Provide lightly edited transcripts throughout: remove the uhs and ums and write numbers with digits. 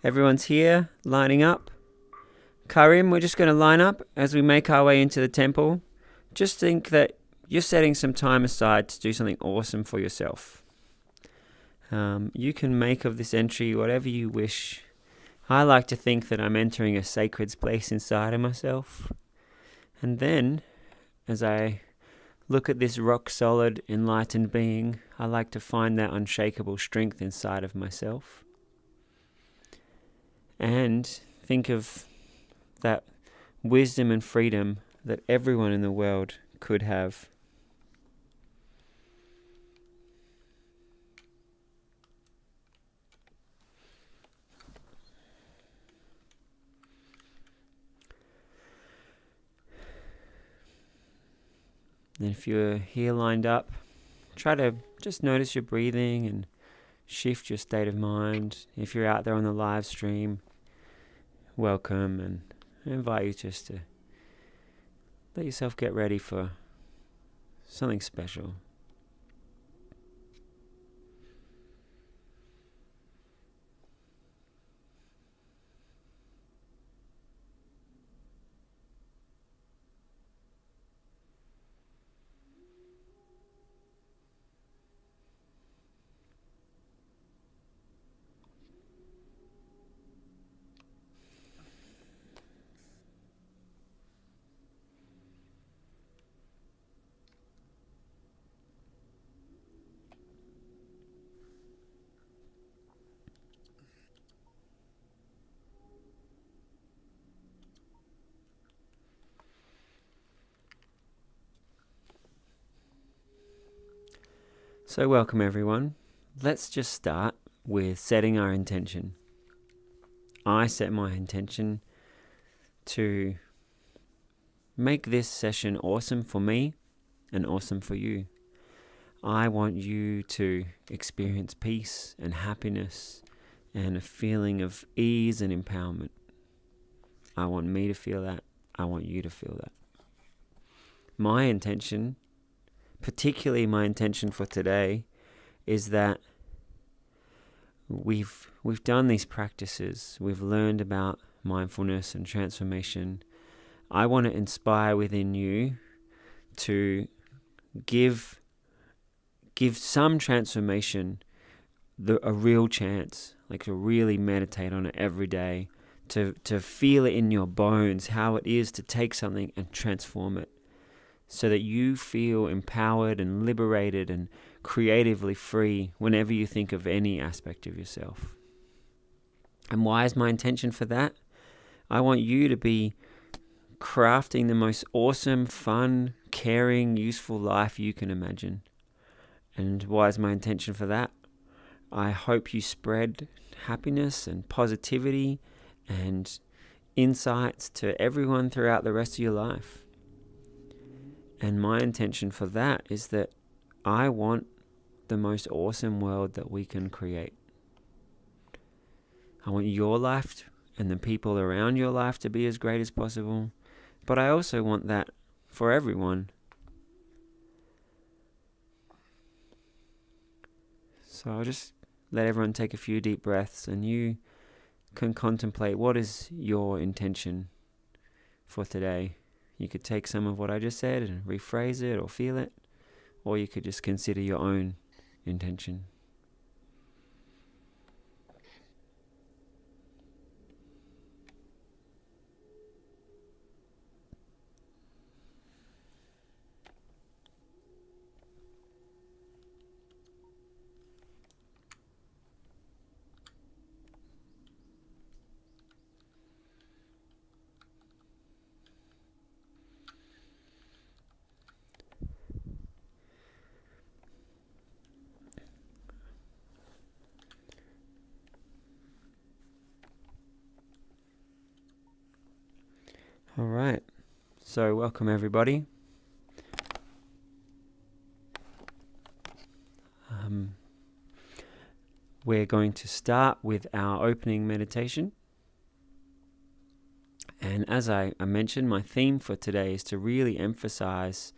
Everyone's here, lining up. Karim, we're just going to line up as we make our way into the temple. Just think that you're setting some time aside to do something awesome for yourself. You can make of this entry whatever you wish. I like to think that I'm entering a sacred place inside of myself. And then, as I look at this rock-solid, enlightened being, I like to find that unshakable strength inside of myself. And think of that wisdom and freedom that everyone in the world could have. And if you're here lined up, try to just notice your breathing and shift your state of mind. If you're out there on the live stream, welcome, and I invite you just to let yourself get ready for something special. So welcome everyone. Let's just start with setting our intention. I set my intention to make this session awesome for me and awesome for you. I want you to experience peace and happiness and a feeling of ease and empowerment. I want me to feel that. I want you to feel that. My intention, particularly my intention for today, is that we've done these practices. We've learned about mindfulness and transformation. I want to inspire within you to give some transformation a real chance, like to really meditate on it every day, to feel it in your bones, how it is to take something and transform it, so that you feel empowered and liberated and creatively free whenever you think of any aspect of yourself. And why is my intention for that? I want you to be crafting the most awesome, fun, caring, useful life you can imagine. And why is my intention for that? I hope you spread happiness and positivity and insights to everyone throughout the rest of your life. And my intention for that is that I want the most awesome world that we can create. I want your life and the people around your life to be as great as possible, but I also want that for everyone. So I'll just let everyone take a few deep breaths, and you can contemplate what is your intention for today. You could take some of what I just said and rephrase it or feel it, or you could just consider your own intention. All right, so welcome everybody. We're going to start with our opening meditation. And as I mentioned, my theme for today is to really emphasize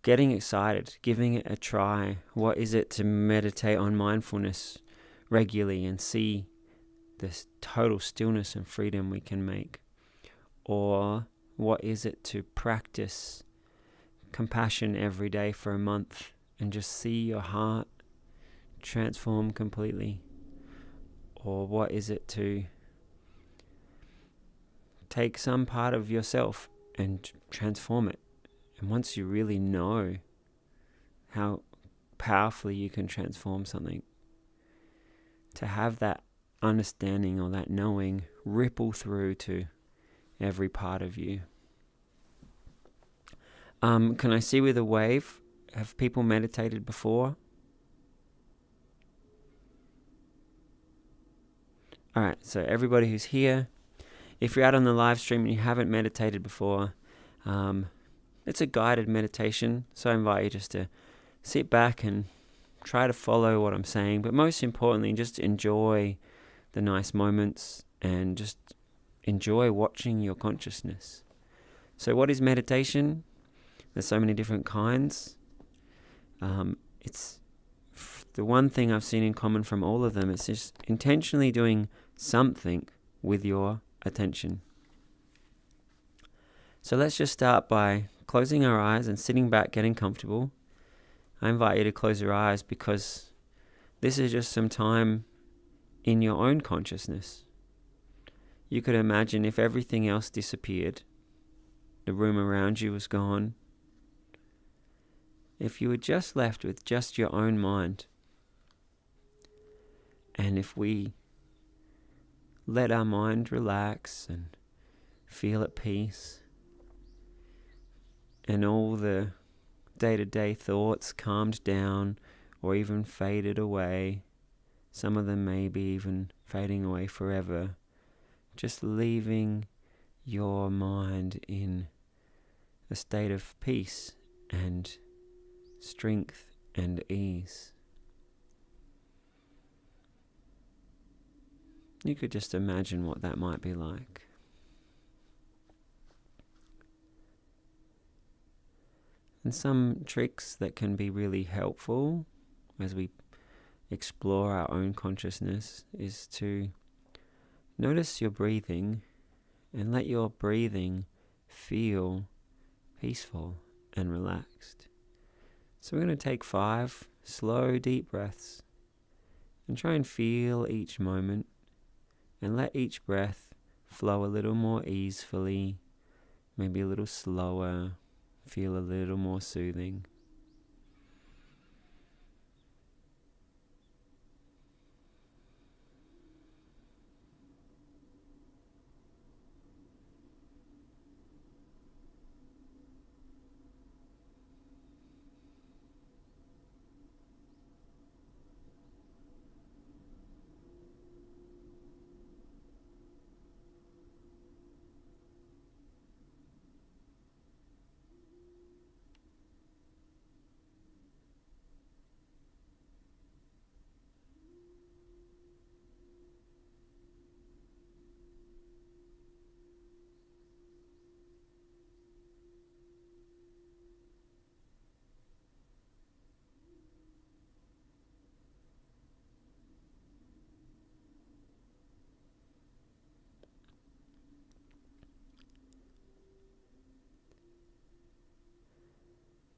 getting excited, giving it a try. What is it to meditate on mindfulness regularly and see this total stillness and freedom we can make? Or what is it to practice compassion every day for a month and just see your heart transform completely? Or what is it to take some part of yourself and transform it? And once you really know how powerfully you can transform something, to have that understanding or that knowing ripple through to every part of you. Can I see with a wave? Have people meditated before? Alright, so everybody who's here, if you're out on the live stream and you haven't meditated before, it's a guided meditation, so I invite you just to sit back and try to follow what I'm saying, but most importantly, just enjoy the nice moments and just enjoy watching your consciousness. So what is meditation? There's so many different kinds. It's the one thing I've seen in common from all of them. It's just intentionally doing something with your attention. So let's just start by closing our eyes and sitting back, getting comfortable. I invite you to close your eyes because this is just some time in your own consciousness. You could imagine if everything else disappeared, the room around you was gone, if you were just left with just your own mind, and if we let our mind relax and feel at peace, and all the day-to-day thoughts calmed down or even faded away, some of them maybe even fading away forever, just leaving your mind in a state of peace and strength and ease. You could just imagine what that might be like. And some tricks that can be really helpful as we explore our own consciousness is to notice your breathing and let your breathing feel peaceful and relaxed. So we're going to take 5 slow, deep breaths and try and feel each moment and let each breath flow a little more easefully, maybe a little slower, feel a little more soothing.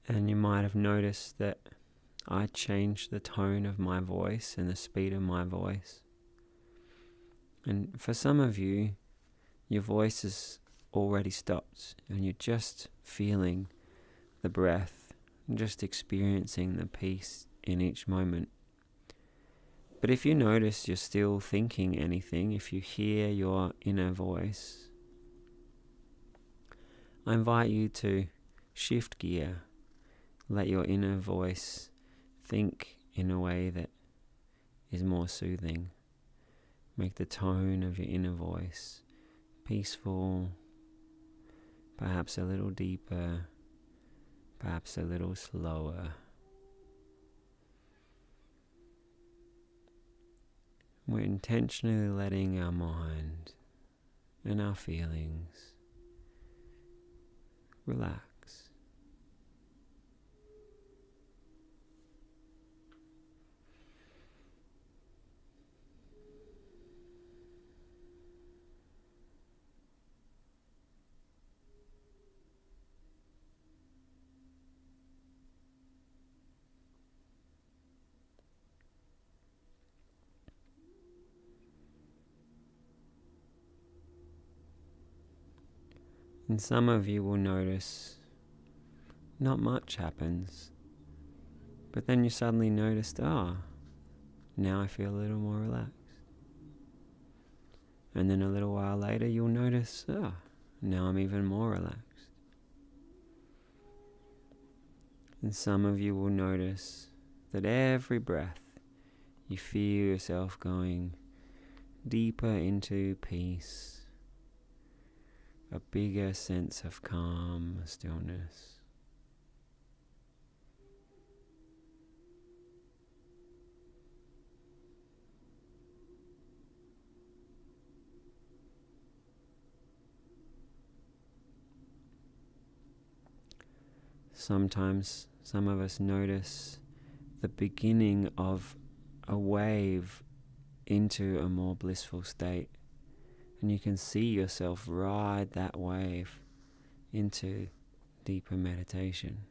And you might have noticed that I changed the tone of my voice and the speed of my voice. And for some of you, your voice is already stopped and you're just feeling the breath and just experiencing the peace in each moment. But if you notice you're still thinking anything, if you hear your inner voice, I invite you to shift gear. Let your inner voice think in a way that is more soothing. Make the tone of your inner voice peaceful, perhaps a little deeper, perhaps a little slower. We're intentionally letting our mind and our feelings relax. And some of you will notice not much happens, but then you suddenly noticed, now I feel a little more relaxed. And then a little while later you'll notice, now I'm even more relaxed. And some of you will notice that every breath you feel yourself going deeper into peace, a bigger sense of calm, stillness. Sometimes some of us notice the beginning of a wave into a more blissful state, and you can see yourself ride that wave into deeper meditation.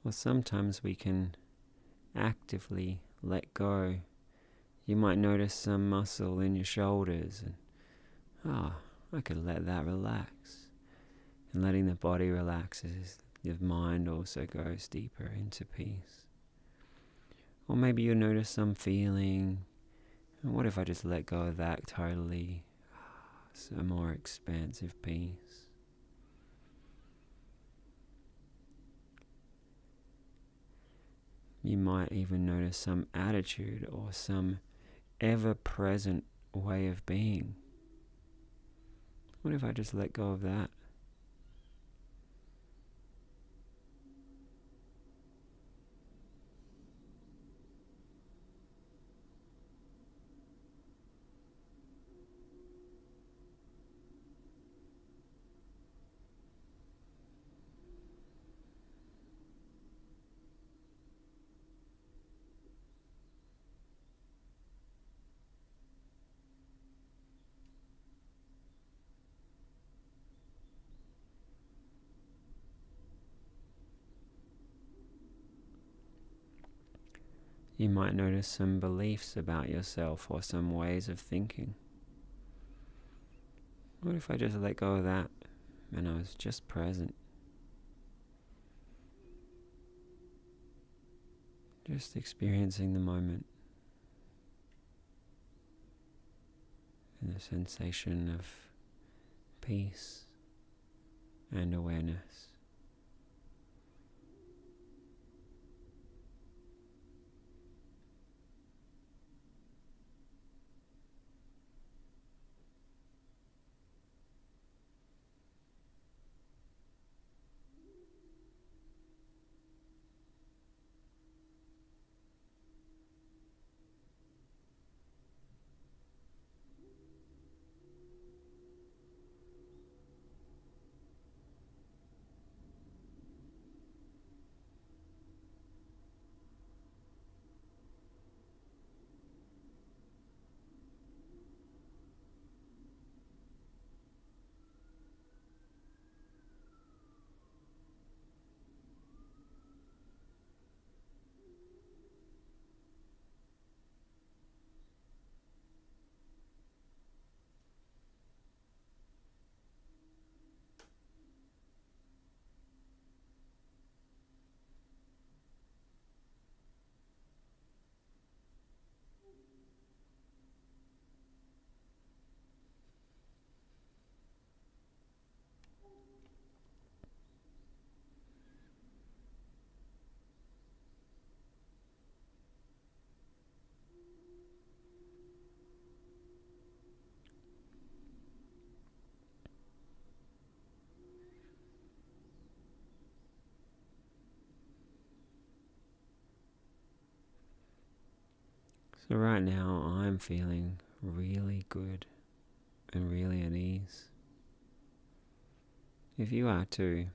Or sometimes we can actively let go. You might notice some muscle in your shoulders and, I could let that relax. And letting the body relax as your mind also goes deeper into peace. Or maybe you'll notice some feeling, and what if I just let go of that totally? It's a more expansive peace. You might even notice some attitude or some ever-present way of being. What if I just let go of that? You might notice some beliefs about yourself or some ways of thinking. What if I just let go of that and I was just present? Just experiencing the moment and the sensation of peace and awareness. So right now I'm feeling really good and really at ease. If you are too,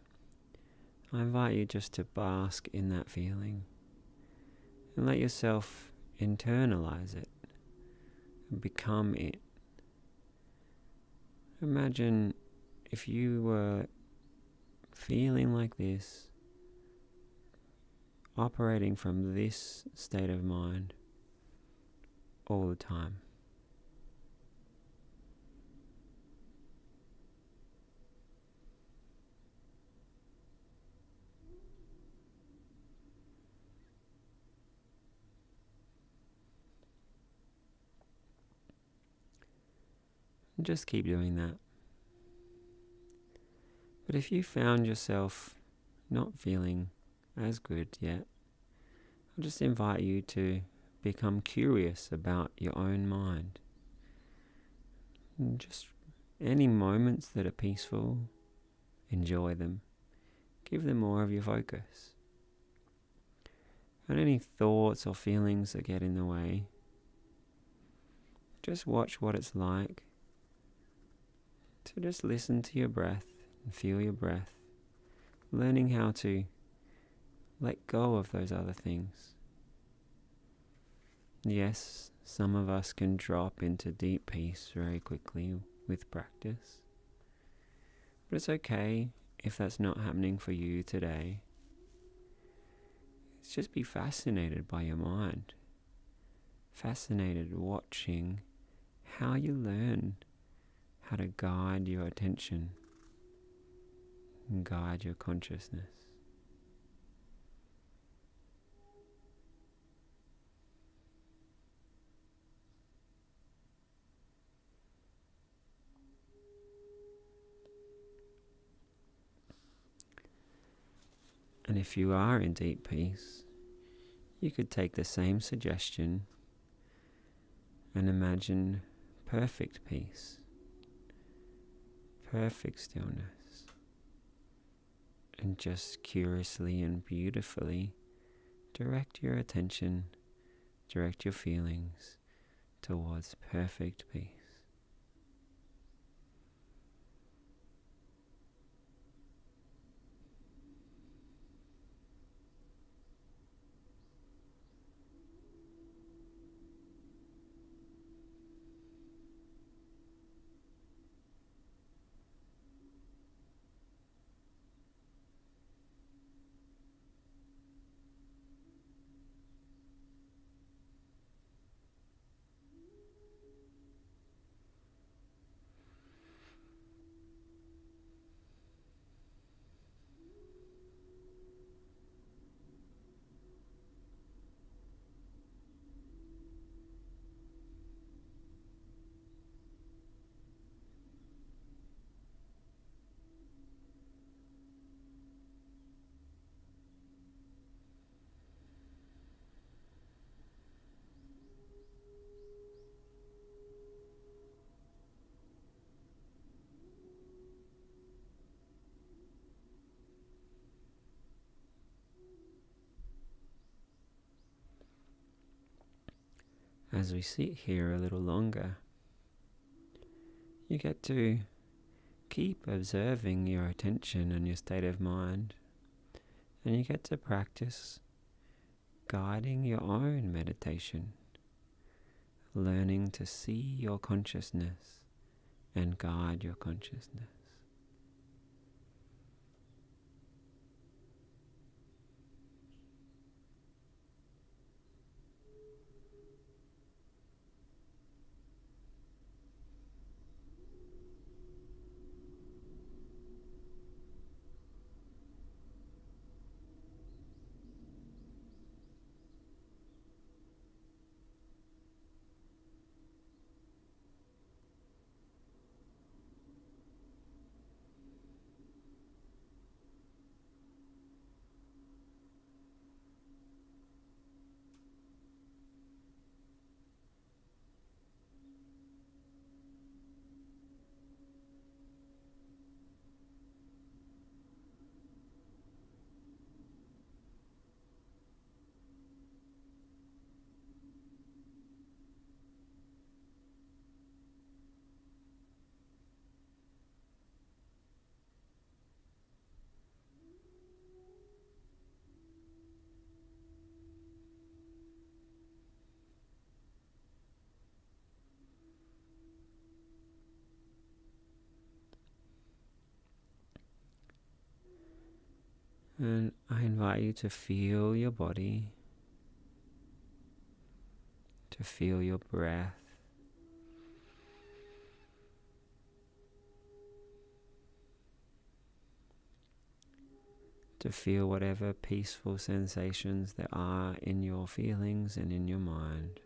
I invite you just to bask in that feeling And let yourself internalize it and become it. Imagine if you were feeling like this, operating from this state of mind all the time. And just keep doing that. But if you found yourself not feeling as good yet, I'll just invite you to become curious about your own mind. And just any moments that are peaceful, enjoy them. Give them more of your focus. And any thoughts or feelings that get in the way, just watch what it's like to just listen to your breath and feel your breath, learning how to let go of those other things. Yes, some of us can drop into deep peace very quickly with practice, but it's okay if that's not happening for you today. It's just be fascinated by your mind, fascinated watching how you learn how to guide your attention and guide your consciousness. And if you are in deep peace, you could take the same suggestion and imagine perfect peace, perfect stillness, and just curiously and beautifully direct your attention, direct your feelings towards perfect peace. As we sit here a little longer, you get to keep observing your attention and your state of mind, and you get to practice guiding your own meditation, learning to see your consciousness and guide your consciousness. And I invite you to feel your body, to feel your breath, to feel whatever peaceful sensations there are in your feelings and in your mind.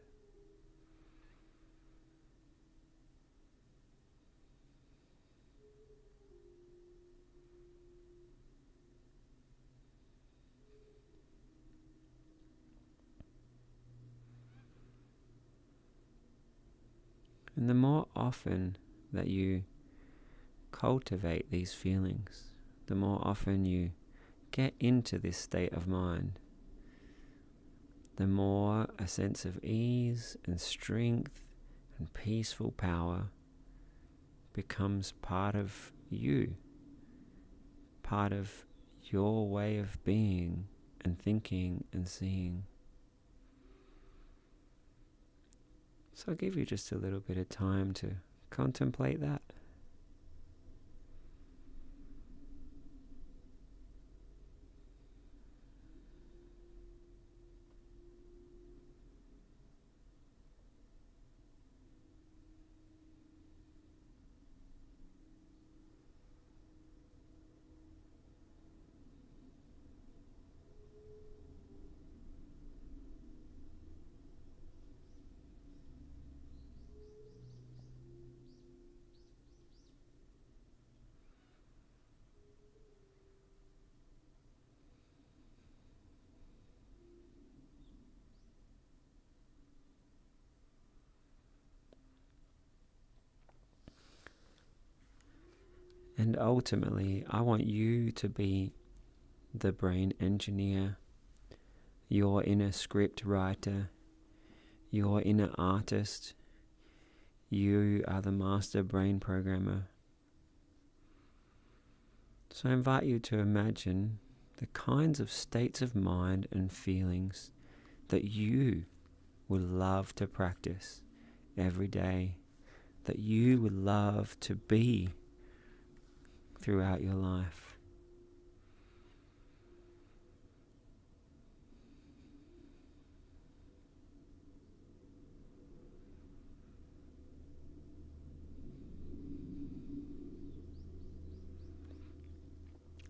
And the more often that you cultivate these feelings, the more often you get into this state of mind, the more a sense of ease and strength and peaceful power becomes part of you, part of your way of being and thinking and seeing. So I'll give you just a little bit of time to contemplate that. And ultimately, I want you to be the brain engineer, your inner script writer, your inner artist. You are the master brain programmer. So I invite you to imagine the kinds of states of mind and feelings that you would love to practice every day, that you would love to be throughout your life.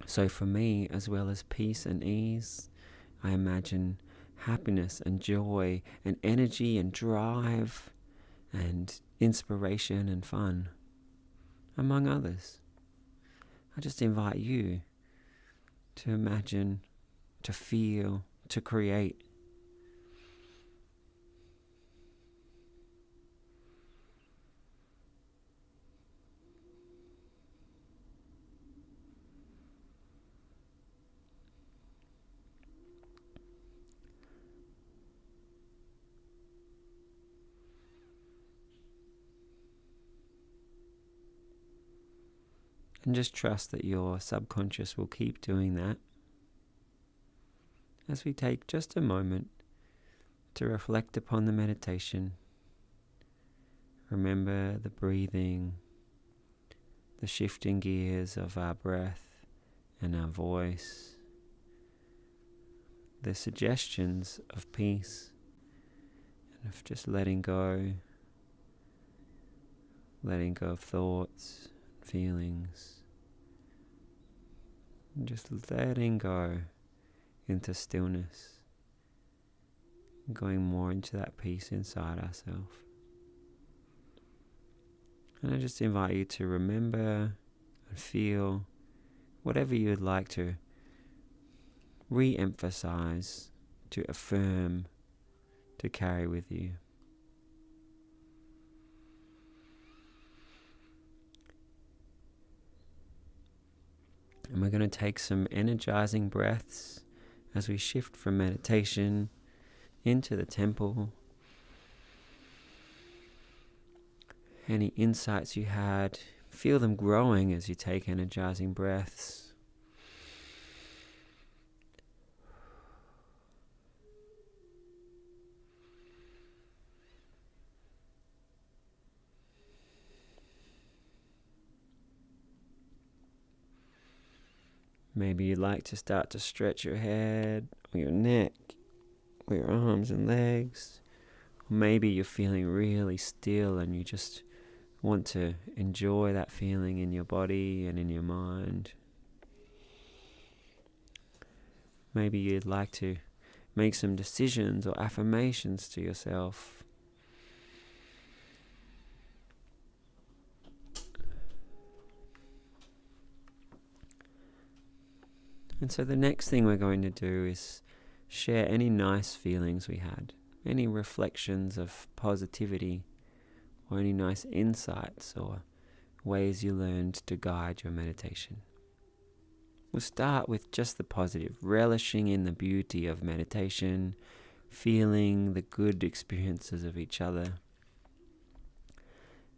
So for me, as well as peace and ease, I imagine happiness and joy and energy and drive and inspiration and fun, among others. I just invite you to imagine, to feel, to create. And just trust that your subconscious will keep doing that as we take just a moment to reflect upon the meditation. Remember the breathing, the shifting gears of our breath and our voice, the suggestions of peace and of just letting go of thoughts, feelings, and just letting go into stillness, going more into that peace inside ourselves. And I just invite you to remember and feel whatever you'd like to re-emphasize, to affirm, to carry with you. And we're going to take some energizing breaths as we shift from meditation into the temple. Any insights you had, feel them growing as you take energizing breaths. Maybe you'd like to start to stretch your head or your neck or your arms and legs. Or maybe you're feeling really still and you just want to enjoy that feeling in your body and in your mind. Maybe you'd like to make some decisions or affirmations to yourself. And so the next thing we're going to do is share any nice feelings we had, any reflections of positivity, or any nice insights or ways you learned to guide your meditation. We'll start with just the positive, relishing in the beauty of meditation, feeling the good experiences of each other.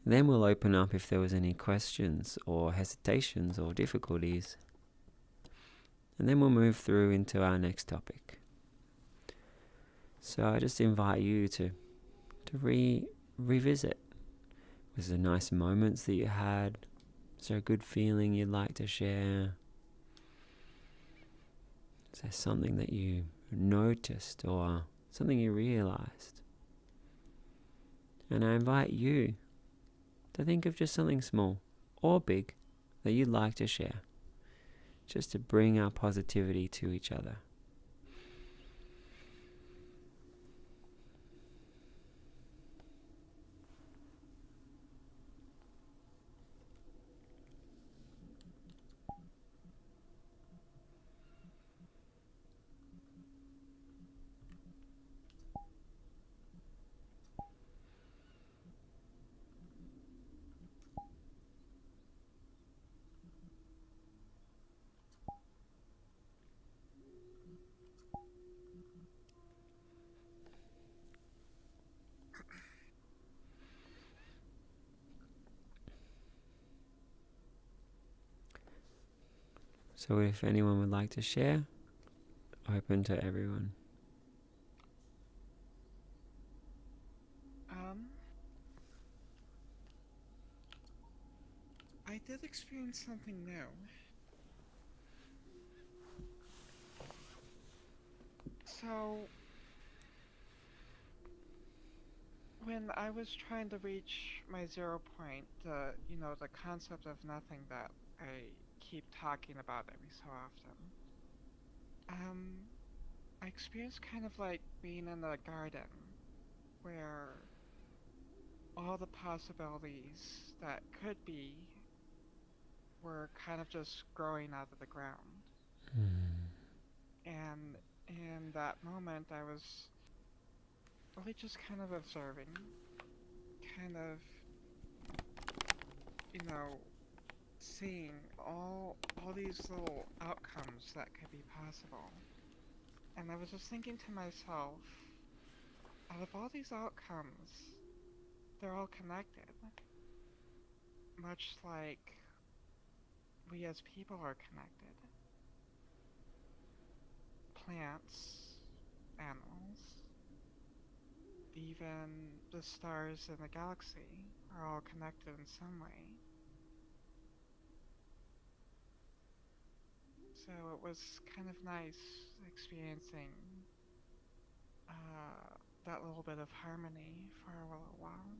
Then we'll open up if there was any questions or hesitations or difficulties. And then we'll move through into our next topic. So I just invite you to revisit. Was there nice moments that you had? Is there a good feeling you'd like to share? Is there something that you noticed or something you realized? And I invite you to think of just something small or big that you'd like to share, just to bring our positivity to each other. So if anyone would like to share, open to everyone. I did experience something new. So, when I was trying to reach my 0 point, the concept of nothing that I keep talking about every so often, um, I experienced kind of like being in a garden where all the possibilities that could be were kind of just growing out of the ground. And in that moment, I was really just kind of observing, kind of, you know, seeing all these little outcomes that could be possible. And I was just thinking to myself, out of all these outcomes, they're all connected. Much like we as people are connected. Plants, animals, even the stars in the galaxy are all connected in some way. So it was kind of nice experiencing that little bit of harmony for a little while.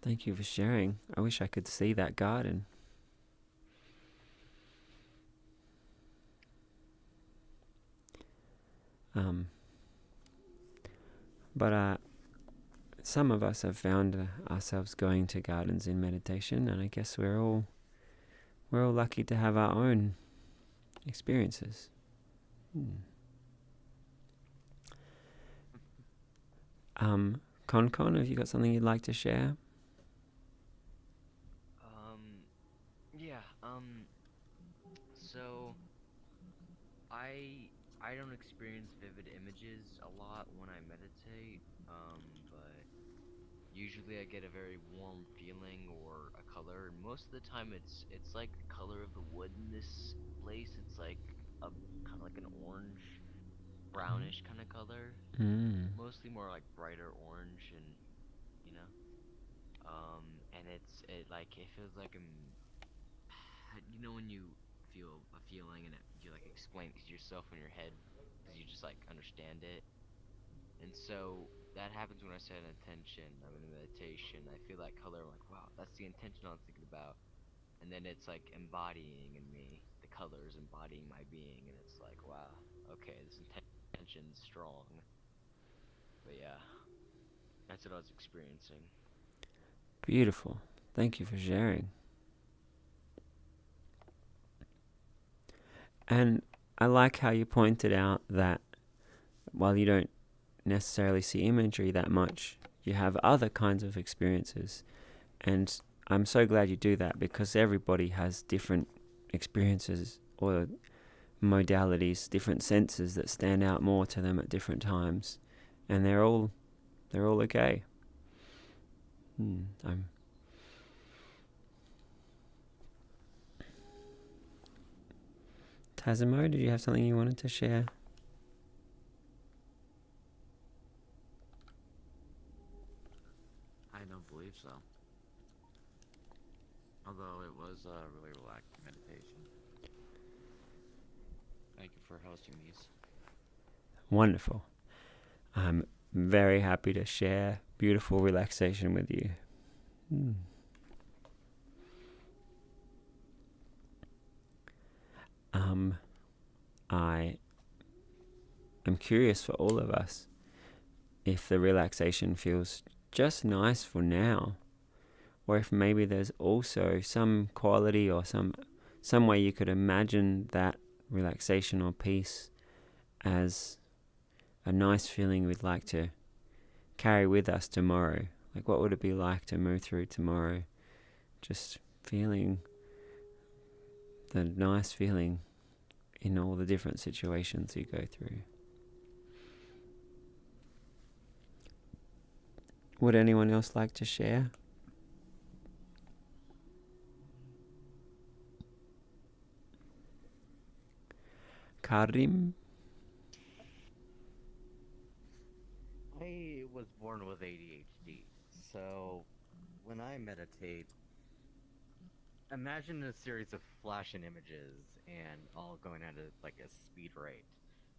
Thank you for sharing. I wish I could see that garden. But some of us have found ourselves going to gardens in meditation, and I guess we're all lucky to have our own experiences. Con, have you got something you'd like to share? Yeah, so I don't experience vivid images a lot when I meditate, but usually I get a very warm feeling or a color, and most of the time it's like the color of the wood in this place. It's like a kind of like an orange, brownish kind of color, mostly more like brighter orange, and you know, and it feels like you know when you feel a feeling and you like explain it to yourself in your head because you just like understand it. And so that happens when I set an intention. I'm in meditation. I feel that color. I'm like, wow, that's the intention I was thinking about. And then it's like embodying in me. The colors embodying my being, and it's like, wow, okay, this intention's strong. But yeah, that's what I was experiencing. Beautiful. Thank you for sharing. And I like how you pointed out that while you don't necessarily see imagery that much, you have other kinds of experiences. And I'm so glad you do that, because everybody has different experiences or modalities, different senses that stand out more to them at different times, and they're all okay. Tazimo, did you have something you wanted to share? I don't believe so. Although it was a really relaxing meditation. Thank you for hosting these. Wonderful. I'm very happy to share beautiful relaxation with you. I am curious for all of us if the relaxation feels just nice for now, or if maybe there's also some quality or some way you could imagine that relaxation or peace as a nice feeling we'd like to carry with us tomorrow. Like, what would it be like to move through tomorrow just feeling the nice feeling in all the different situations you go through? Would anyone else like to share? Karim? I was born with ADHD, so when I meditate, imagine a series of flashing images and all going at like a speed rate.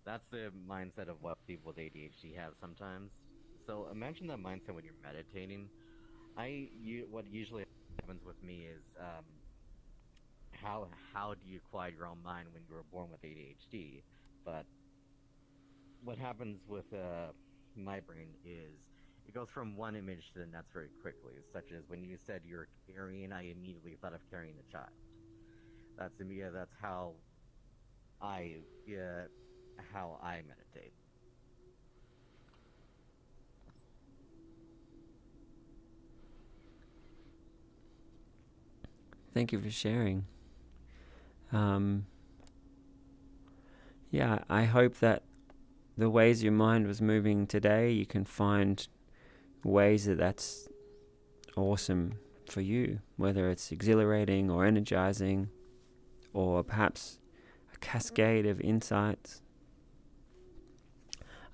That's the mindset of what people with ADHD have sometimes. So imagine that mindset when you're meditating. What usually happens with me is how do you quiet your own mind when you were born with ADHD? But what happens with my brain is it goes from one image to the next very quickly. Such as when you said you're carrying, I immediately thought of carrying a child. That's I how I meditate. Thank you for sharing. Yeah, I hope that the ways your mind was moving today, you can find ways that's awesome for you, whether it's exhilarating or energizing, or perhaps a cascade of insights.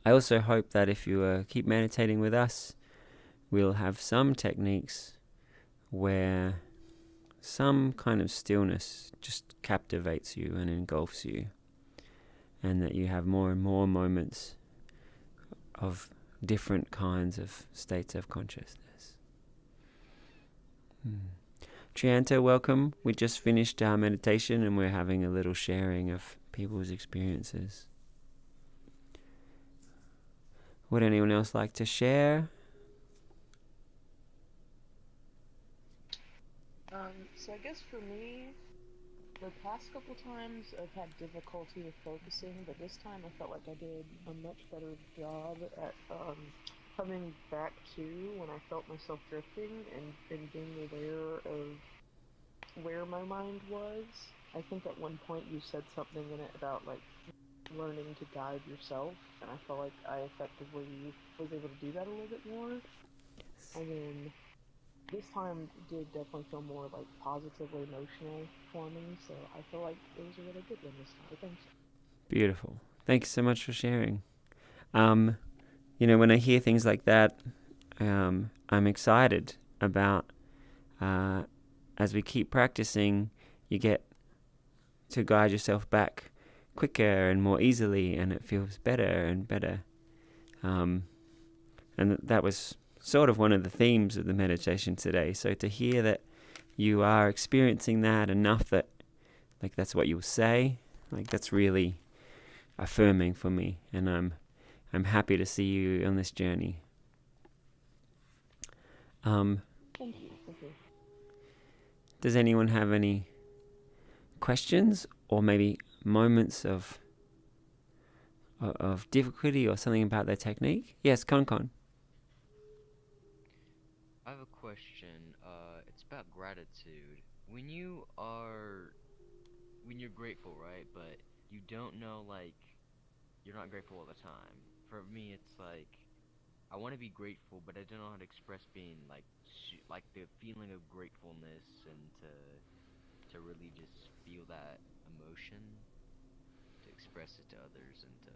I also hope that if you keep meditating with us, we'll have some techniques where some kind of stillness just captivates you and engulfs you, and that you have more and more moments of different kinds of states of consciousness. Trianta, welcome. We just finished our meditation and we're having a little sharing of people's experiences. Would anyone else like to share? So I guess for me, the past couple times I've had difficulty with focusing, but this time I felt like I did a much better job at coming back to when I felt myself drifting and being aware of where my mind was. I think at one point you said something in it about like learning to guide yourself, and I felt like I effectively was able to do that a little bit more. And then this time did definitely feel more like positively emotional for me, so I feel like it was a really good one this time. I think so. Beautiful. Thanks so much for sharing. When I hear things like that, I'm excited about as we keep practicing, you get to guide yourself back quicker and more easily, and it feels better and better. And that was sort of one of the themes of the meditation today. So to hear that you are experiencing that enough that like that's what you'll say, like that's really affirming for me, and I'm happy to see you on this journey. Thank you. Does anyone have any questions or maybe moments of difficulty or something about their technique? Yes, Con. I have a question. It's about gratitude. When you're grateful, right? But you don't know, like, you're not grateful all the time. For me, it's like I want to be grateful, but I don't know how to express being like the feeling of gratefulness, and to really just feel that emotion, to express it to others, and to,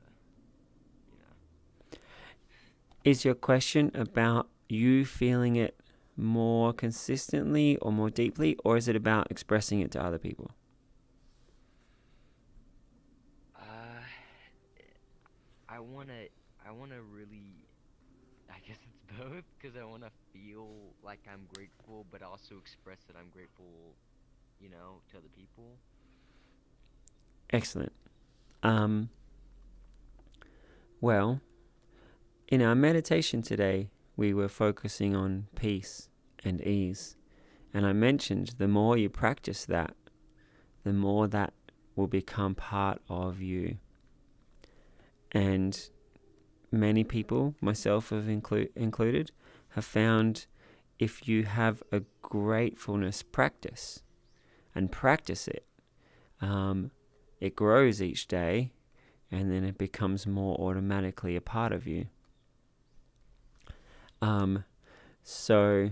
you know. Is your question about you feeling it more consistently or more deeply, or is it about expressing it to other people? I wanna really, I guess it's both, because I wanna feel like I'm grateful, but also express that I'm grateful, to other people. Excellent. Well, in our meditation today, we were focusing on peace and ease. And I mentioned the more you practice that, the more that will become part of you. And many people, myself included, have found if you have a gratefulness practice and practice it, it grows each day, and then it becomes more automatically a part of you. So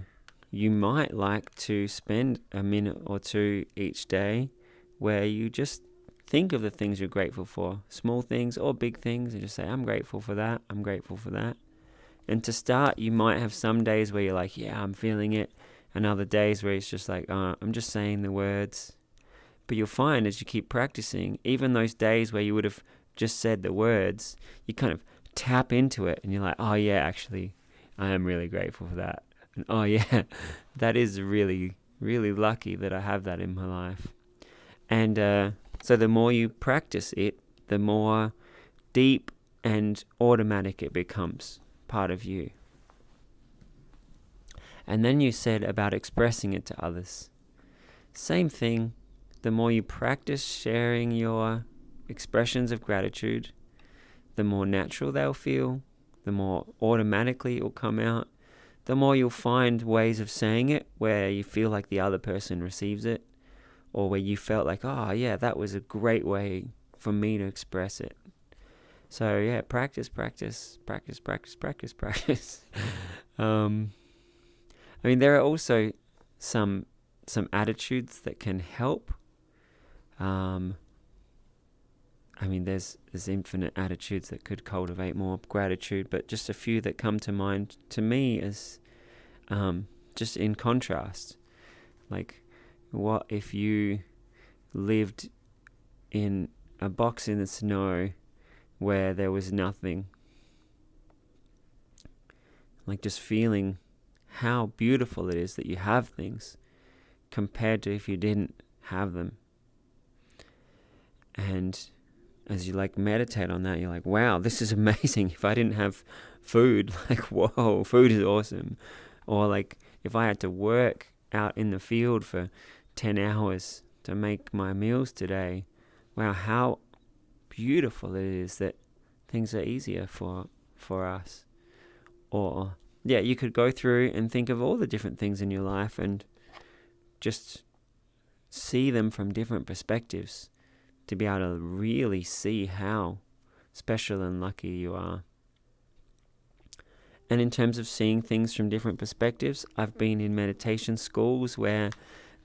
you might like to spend a minute or two each day where you just think of the things you're grateful for, small things or big things, and just say, I'm grateful for that, I'm grateful for that. And to start, you might have some days where you're like, yeah, I'm feeling it, and other days where it's just like, I'm just saying the words. But you'll find as you keep practicing, even those days where you would have just said the words, you kind of tap into it, and you're like, oh yeah, actually, I am really grateful for that. And oh yeah, that is really, really lucky that I have that in my life. And so the more you practice it, the more deep and automatic it becomes part of you. And then you said about expressing it to others. Same thing. The more you practice sharing your expressions of gratitude, the more natural they'll feel, the more automatically it will come out, the more you'll find ways of saying it where you feel like the other person receives it, or where you felt like, oh yeah, that was a great way for me to express it. So yeah, practice. I mean, there are also some attitudes that can help. I mean, there's infinite attitudes that could cultivate more gratitude, but just a few that come to mind to me as just in contrast. Like, what if you lived in a box in the snow where there was nothing? Like, just feeling how beautiful it is that you have things compared to if you didn't have them. And as you like meditate on that, you're like, wow, this is amazing. If I didn't have food, like, whoa, food is awesome. Or like, if I had to work out in the field for 10 hours to make my meals today, wow, how beautiful it is that things are easier for us. Or yeah, you could go through and think of all the different things in your life and just see them from different perspectives to be able to really see how special and lucky you are. And in terms of seeing things from different perspectives, I've been in meditation schools where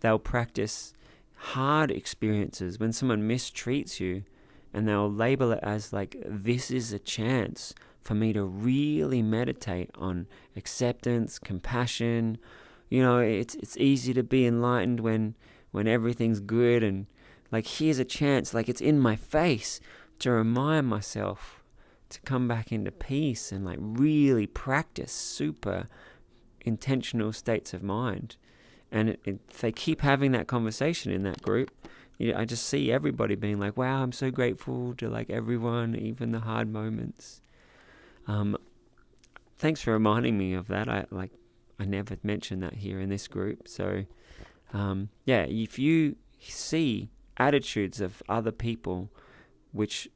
they'll practice hard experiences when someone mistreats you, and they'll label it as like, this is a chance for me to really meditate on acceptance, compassion, It's easy to be enlightened when everything's good, and like here's a chance, like it's in my face to remind myself to come back into peace and like really practice super intentional states of mind. And if they keep having that conversation in that group, I just see everybody being like, wow, I'm so grateful to like everyone, even the hard moments. Thanks for reminding me of that. I never mentioned that here in this group. So if you see attitudes of other people which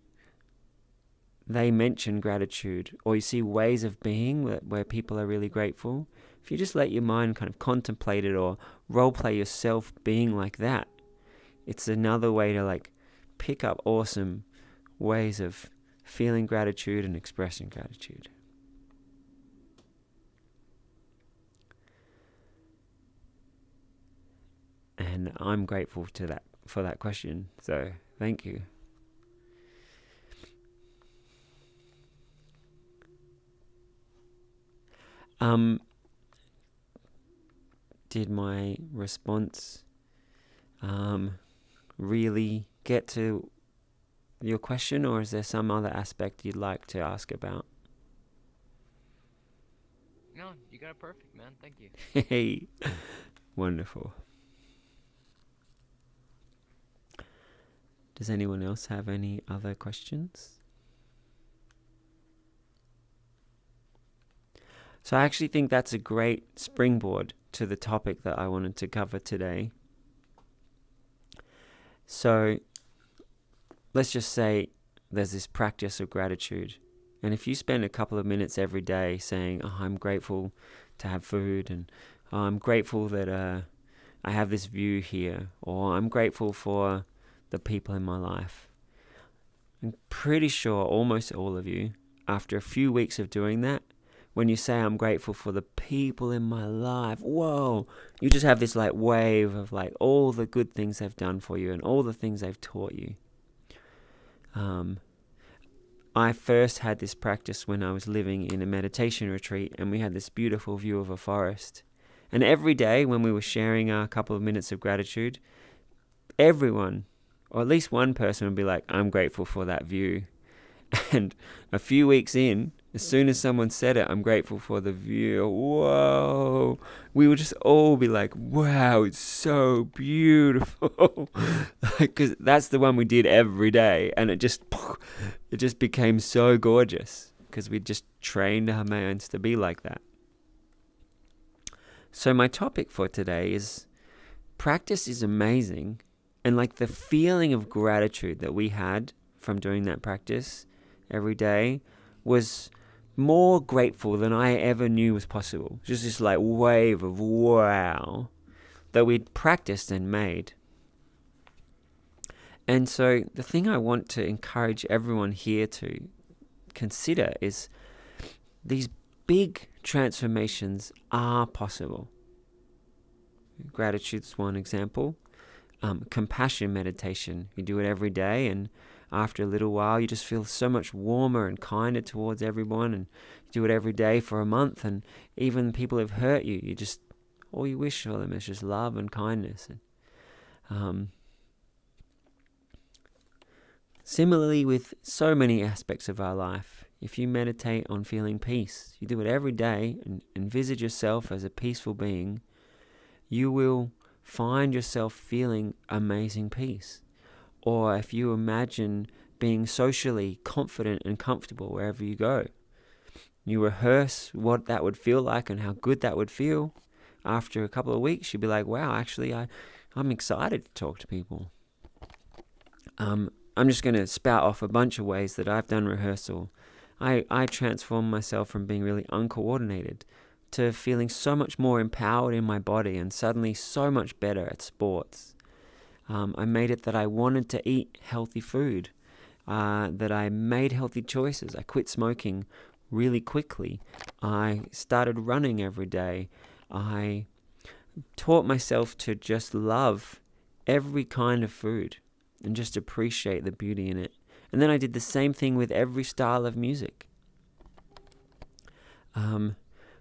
they mention gratitude, or you see ways of being where people are really grateful, if you just let your mind kind of contemplate it or role play yourself being like that, it's another way to like pick up awesome ways of feeling gratitude and expressing gratitude. And I'm grateful for that question. So thank you. Did my response really get to your question, or is there some other aspect you'd like to ask about? No, you got it perfect, man. Thank you. Hey, wonderful. Does anyone else have any other questions? So I actually think that's a great springboard to the topic that I wanted to cover today. So let's just say there's this practice of gratitude. And if you spend a couple of minutes every day saying, I'm grateful to have food, and I'm grateful that I have this view here, or I'm grateful for the people in my life. I'm pretty sure almost all of you, after a few weeks of doing that, when you say I'm grateful for the people in my life, whoa, you just have this like wave of like all the good things they've done for you and all the things they've taught you. I first had this practice when I was living in a meditation retreat, and we had this beautiful view of a forest. And every day when we were sharing a couple of minutes of gratitude, everyone, or at least one person, would be like, I'm grateful for that view. And a few weeks in, as soon as someone said it, I'm grateful for the view, whoa, we would just all be like, wow, it's so beautiful. Because that's the one we did every day, and it just became so gorgeous because we just trained our minds to be like that. So my topic for today is practice is amazing, and like the feeling of gratitude that we had from doing that practice every day was more grateful than I ever knew was possible. Just this like wave of wow that we'd practiced and made. And so the thing I want to encourage everyone here to consider is these big transformations are possible. Gratitude's one example. Compassion meditation. You do it every day, and after a little while you just feel so much warmer and kinder towards everyone, and you do it every day for a month, and even people who've hurt you, all you wish for them is just love and kindness. And similarly with so many aspects of our life, if you meditate on feeling peace, you do it every day and envisage yourself as a peaceful being, you will find yourself feeling amazing peace. Or if you imagine being socially confident and comfortable wherever you go, you rehearse what that would feel like and how good that would feel. After a couple of weeks, you'd be like, wow, actually, I'm excited to talk to people. I'm just going to spout off a bunch of ways that I've done rehearsal. I transformed myself from being really uncoordinated to feeling so much more empowered in my body and suddenly so much better at sports. I made it that I wanted to eat healthy food, that I made healthy choices. I quit smoking really quickly. I started running every day. I taught myself to just love every kind of food and just appreciate the beauty in it. And then I did the same thing with every style of music.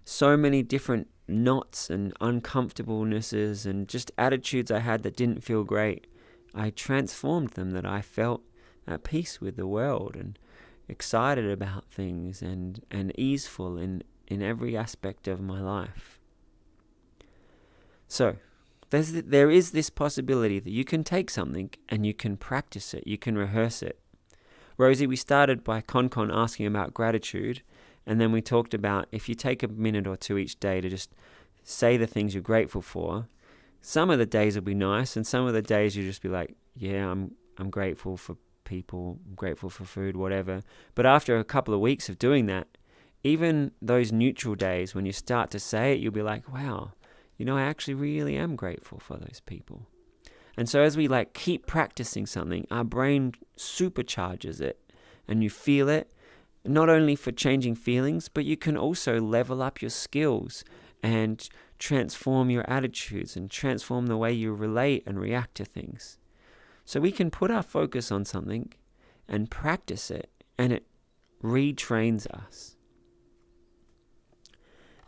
So many different knots and uncomfortablenesses and just attitudes I had that didn't feel great, I transformed them, that I felt at peace with the world and excited about things and easeful in every aspect of my life. So there is this possibility that you can take something and you can practice it, you can rehearse it. Rosie, we started by Con asking about gratitude, and then we talked about if you take a minute or two each day to just say the things you're grateful for, some of the days will be nice, and some of the days you'll just be like, yeah, I'm grateful for people, I'm grateful for food, whatever. But after a couple of weeks of doing that, even those neutral days, when you start to say it, you'll be like, wow, I actually really am grateful for those people. And so as we keep practicing something, our brain supercharges it, and you feel it, not only for changing feelings, but you can also level up your skills and transform your attitudes and transform the way you relate and react to things. So we can put our focus on something and practice it, and it retrains us.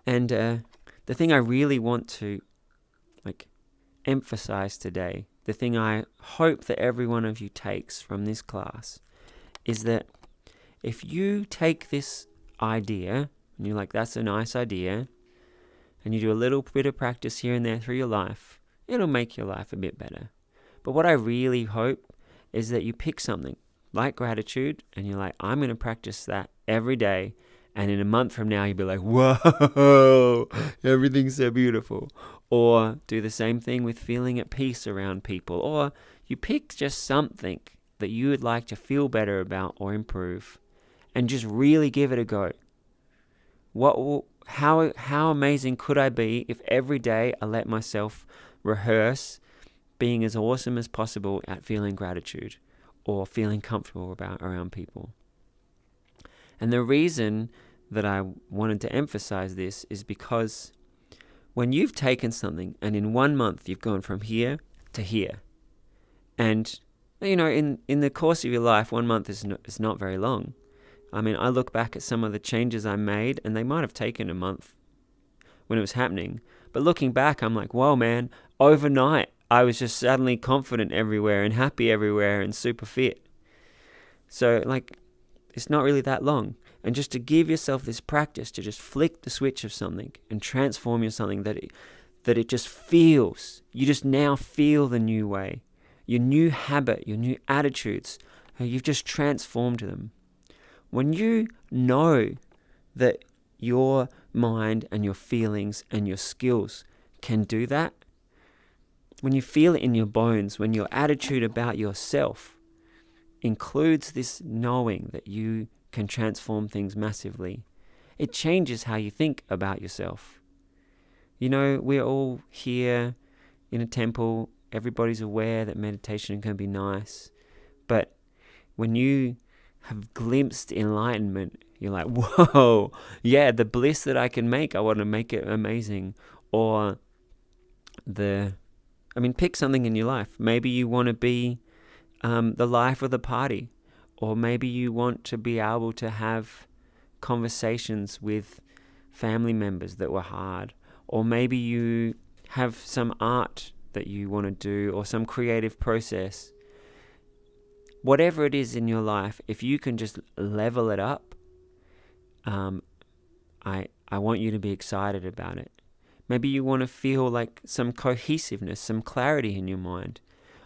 And the thing I really want to emphasize today, the thing I hope that every one of you takes from this class, is that if you take this idea and you're like, that's a nice idea, and you do a little bit of practice here and there through your life, it'll make your life a bit better. But what I really hope is that you pick something like gratitude and you're like, I'm going to practice that every day. And in a month from now, you'll be like, whoa, everything's so beautiful. Or do the same thing with feeling at peace around people. Or you pick just something that you would like to feel better about or improve, and just really give it a go. How amazing could I be if every day I let myself rehearse being as awesome as possible at feeling gratitude or feeling comfortable around people? And the reason that I wanted to emphasize this is because when you've taken something and in 1 month you've gone from here to here, and in the course of your life, 1 month is not very long. I mean, I look back at some of the changes I made, and they might have taken a month when it was happening. But looking back, I'm like, whoa, man, overnight, I was just suddenly confident everywhere and happy everywhere and super fit. So, it's not really that long. And just to give yourself this practice to just flick the switch of something and transform your something that it just feels. You just now feel the new way. Your new habit, your new attitudes, you've just transformed them. When you know that your mind and your feelings and your skills can do that, when you feel it in your bones, when your attitude about yourself includes this knowing that you can transform things massively, it changes how you think about yourself. We're all here in a temple. Everybody's aware that meditation can be nice. But when you have glimpsed enlightenment, you're like, whoa, yeah, the bliss that I can make, I want to make it amazing. Or pick something in your life. Maybe you want to be the life of the party. Or maybe you want to be able to have conversations with family members that were hard. Or maybe you have some art that you want to do, or some creative process. Whatever it is in your life, if you can just level it up, I want you to be excited about it. Maybe you want to feel like some cohesiveness, some clarity in your mind.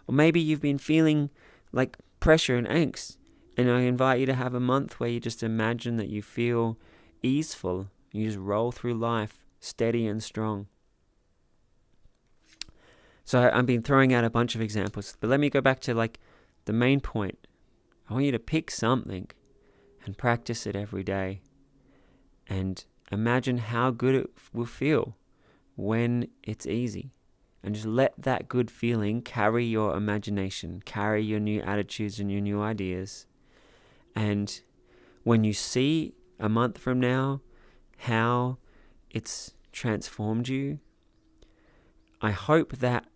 Or maybe you've been feeling like pressure and angst. And I invite you to have a month where you just imagine that you feel easeful. You just roll through life steady and strong. So I've been throwing out a bunch of examples, but let me go back to the main point. I want you to pick something and practice it every day. And imagine how good it will feel when it's easy. And just let that good feeling carry your imagination, carry your new attitudes and your new ideas. And when you see a month from now how it's transformed you, I hope that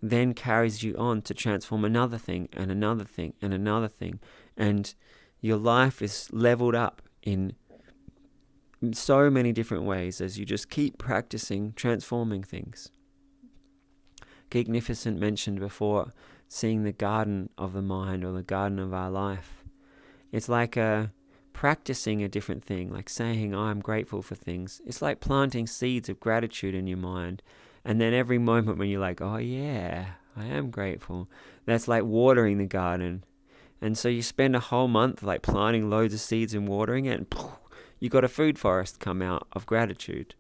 then carries you on to transform another thing and another thing and another thing. And your life is leveled up in so many different ways as you just keep practicing transforming things. Geeknificent mentioned before seeing the garden of the mind or the garden of our life. It's like practicing a different thing, like saying I'm grateful for things. It's like planting seeds of gratitude in your mind. And then every moment when you're like, oh yeah, I am grateful, that's like watering the garden. And so you spend a whole month like planting loads of seeds and watering it, and you got a food forest come out of gratitude.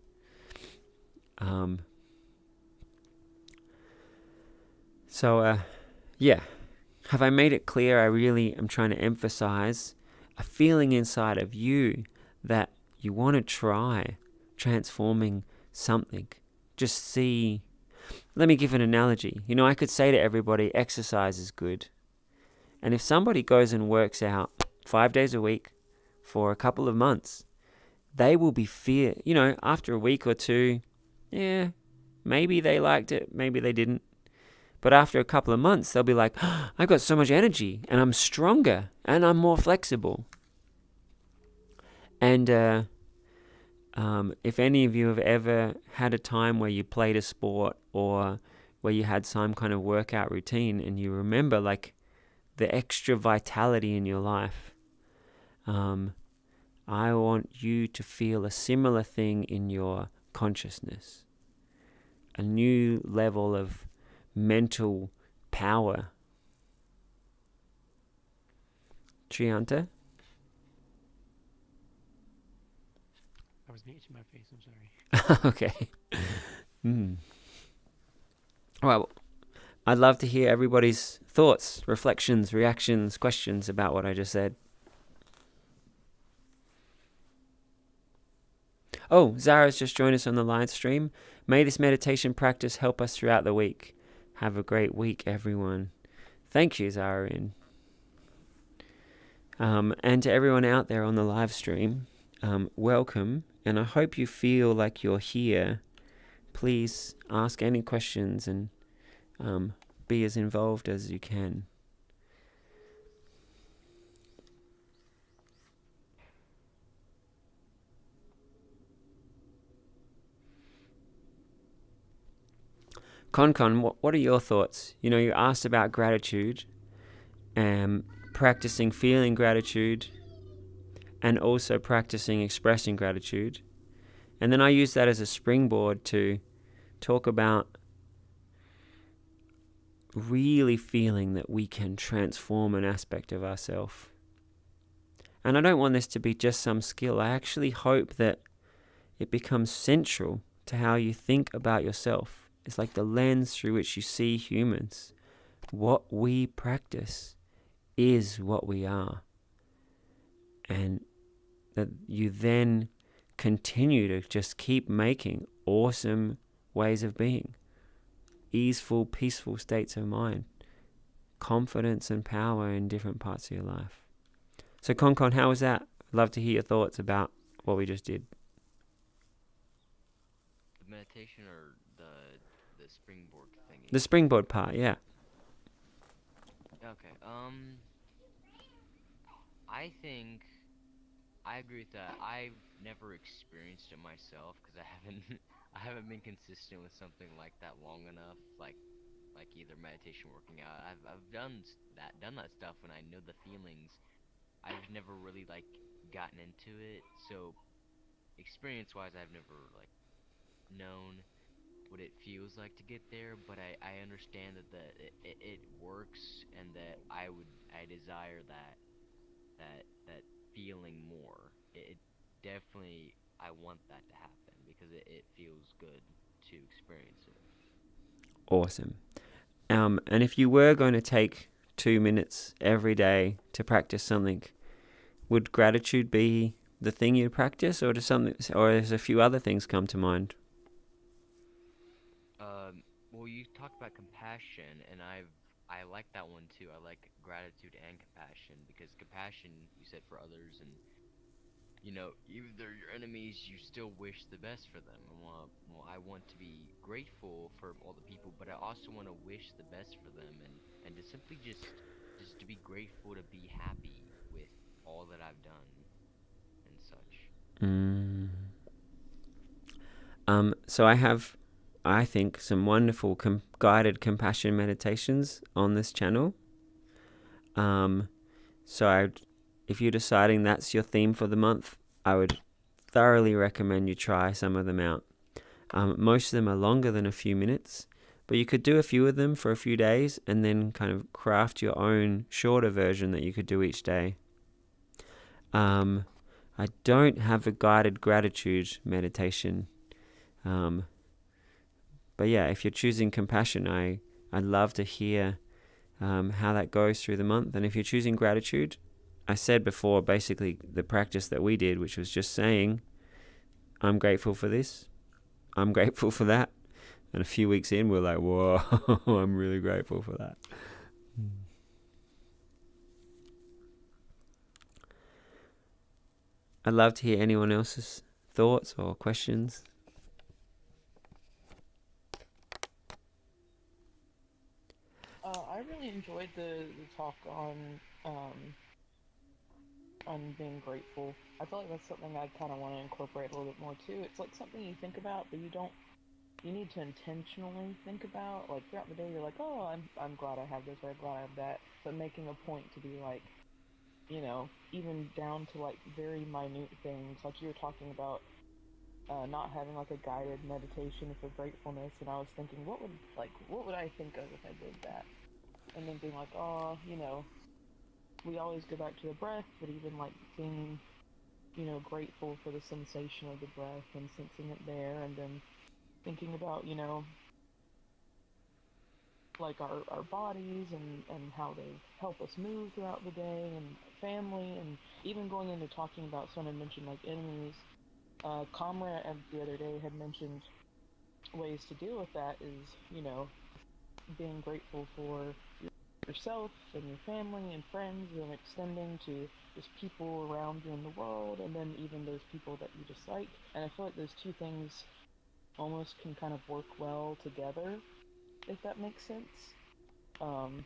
Yeah. Have I made it clear? I really am trying to emphasize a feeling inside of you that you want to try transforming something. Just see. Let me give an analogy. I could say to everybody, exercise is good. And if somebody goes and works out 5 days a week for a couple of months, they will be after a week or two, yeah, maybe they liked it, maybe they didn't. But after a couple of months, they'll be like, oh, I've got so much energy and I'm stronger and I'm more flexible. And if any of you have ever had a time where you played a sport or where you had some kind of workout routine and you remember like the extra vitality in your life, I want you to feel a similar thing in your consciousness. A new level of mental power. Trianta? I was near to my face, I'm sorry. Okay. Well, I'd love to hear everybody's thoughts, reflections, reactions, questions about what I just said. Oh, Zara's just joined us on the live stream. May this meditation practice help us throughout the week. Have a great week, everyone. Thank you, Zara. And to everyone out there on the live stream, welcome. And I hope you feel like you're here. Please ask any questions and be as involved as you can. Con, what are your thoughts? You asked about gratitude, practicing feeling gratitude, and also practicing expressing gratitude. And then I use that as a springboard to talk about really feeling that we can transform an aspect of ourselves. And I don't want this to be just some skill. I actually hope that it becomes central to how you think about yourself. It's like the lens through which you see humans. What we practice is what we are. And that you then continue to just keep making awesome ways of being. Easeful, peaceful states of mind. Confidence and power in different parts of your life. So Con, how was that? I'd love to hear your thoughts about what we just did. The meditation or the springboard thingy? The springboard part, yeah. Okay. I think I agree with that. I've never experienced it myself because I haven't been consistent with something like that long enough. Like either meditation, working out. I've done that stuff when I know the feelings. I've never really gotten into it. So experience-wise, I've never known what it feels like to get there, but I understand that it works and that I desire that feeling more. It definitely, I want that to happen because it feels good to experience it. Awesome. And if you were going to take 2 minutes every day to practice something, would gratitude be the thing you practice, or does a few other things come to mind? Well, you talked about compassion, and I like that one too. I like gratitude and compassion because compassion, you said, for others, and even though they're your enemies, you still wish the best for them. And I want to be grateful for all the people, but I also want to wish the best for them, and to simply just to be grateful, to be happy with all that I've done and such. Mm. So I have, I think, some wonderful guided compassion meditations on this channel. So if you're deciding that's your theme for the month, I would thoroughly recommend you try some of them out. Most of them are longer than a few minutes, but you could do a few of them for a few days and then kind of craft your own shorter version that you could do each day. I don't have a guided gratitude meditation. But yeah, if you're choosing compassion, I'd love to hear how that goes through the month. And if you're choosing gratitude, I said before, basically the practice that we did, which was just saying, I'm grateful for this, I'm grateful for that. And a few weeks in, we're like, whoa, I'm really grateful for that. I'd love to hear anyone else's thoughts or questions. I really enjoyed the talk on being grateful. I feel like that's something I kind of want to incorporate a little bit more too. It's like something you think about, but you need to intentionally think about. Like throughout the day, you're like, oh, I'm glad I have this or I'm glad I have that. But making a point to be like, even down to like very minute things, like you were talking about not having like a guided meditation for gratefulness, and I was thinking, what would I think of if I did that? And then being like, oh, we always go back to the breath, but even like being, grateful for the sensation of the breath and sensing it there, and then thinking about, like our bodies and how they help us move throughout the day, and family, and even going into talking about, someone mentioned like enemies. Comrade the other day had mentioned ways to deal with that is, being grateful for yourself and your family and friends, and extending to just people around you in the world, and then even those people that you dislike. And I feel like those two things almost can kind of work well together, if that makes sense. Um,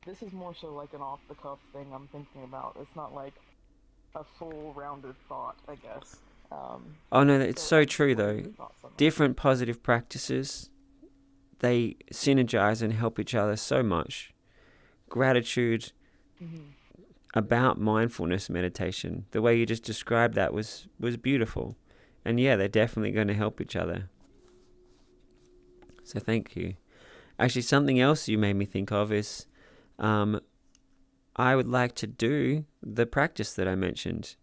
this is more so like an off the cuff thing I'm thinking about. It's not like a full rounded thought, I guess. Oh no, it's so true what are though. your thoughts on that? Different positive practices, they synergize and help each other so much. Gratitude about mindfulness meditation, the way you just described that was beautiful. And yeah, they're definitely going to help each other. So thank you. Actually, something else you made me think of is I would like to do the practice that I mentioned.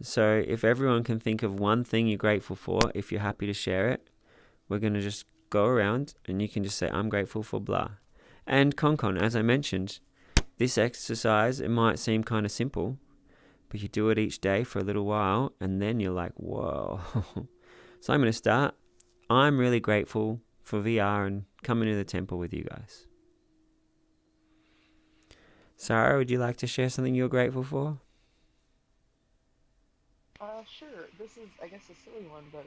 So if everyone can think of one thing you're grateful for, if you're happy to share it, we're going to just go around and you can just say, I'm grateful for blah. And Concon, as I mentioned, this exercise, it might seem kind of simple, but you do it each day for a little while and then you're like, whoa. So I'm going to start. I'm really grateful for VR and coming to the temple with you guys. Sarah, would you like to share something you're grateful for? Sure. This is, I guess, a silly one, but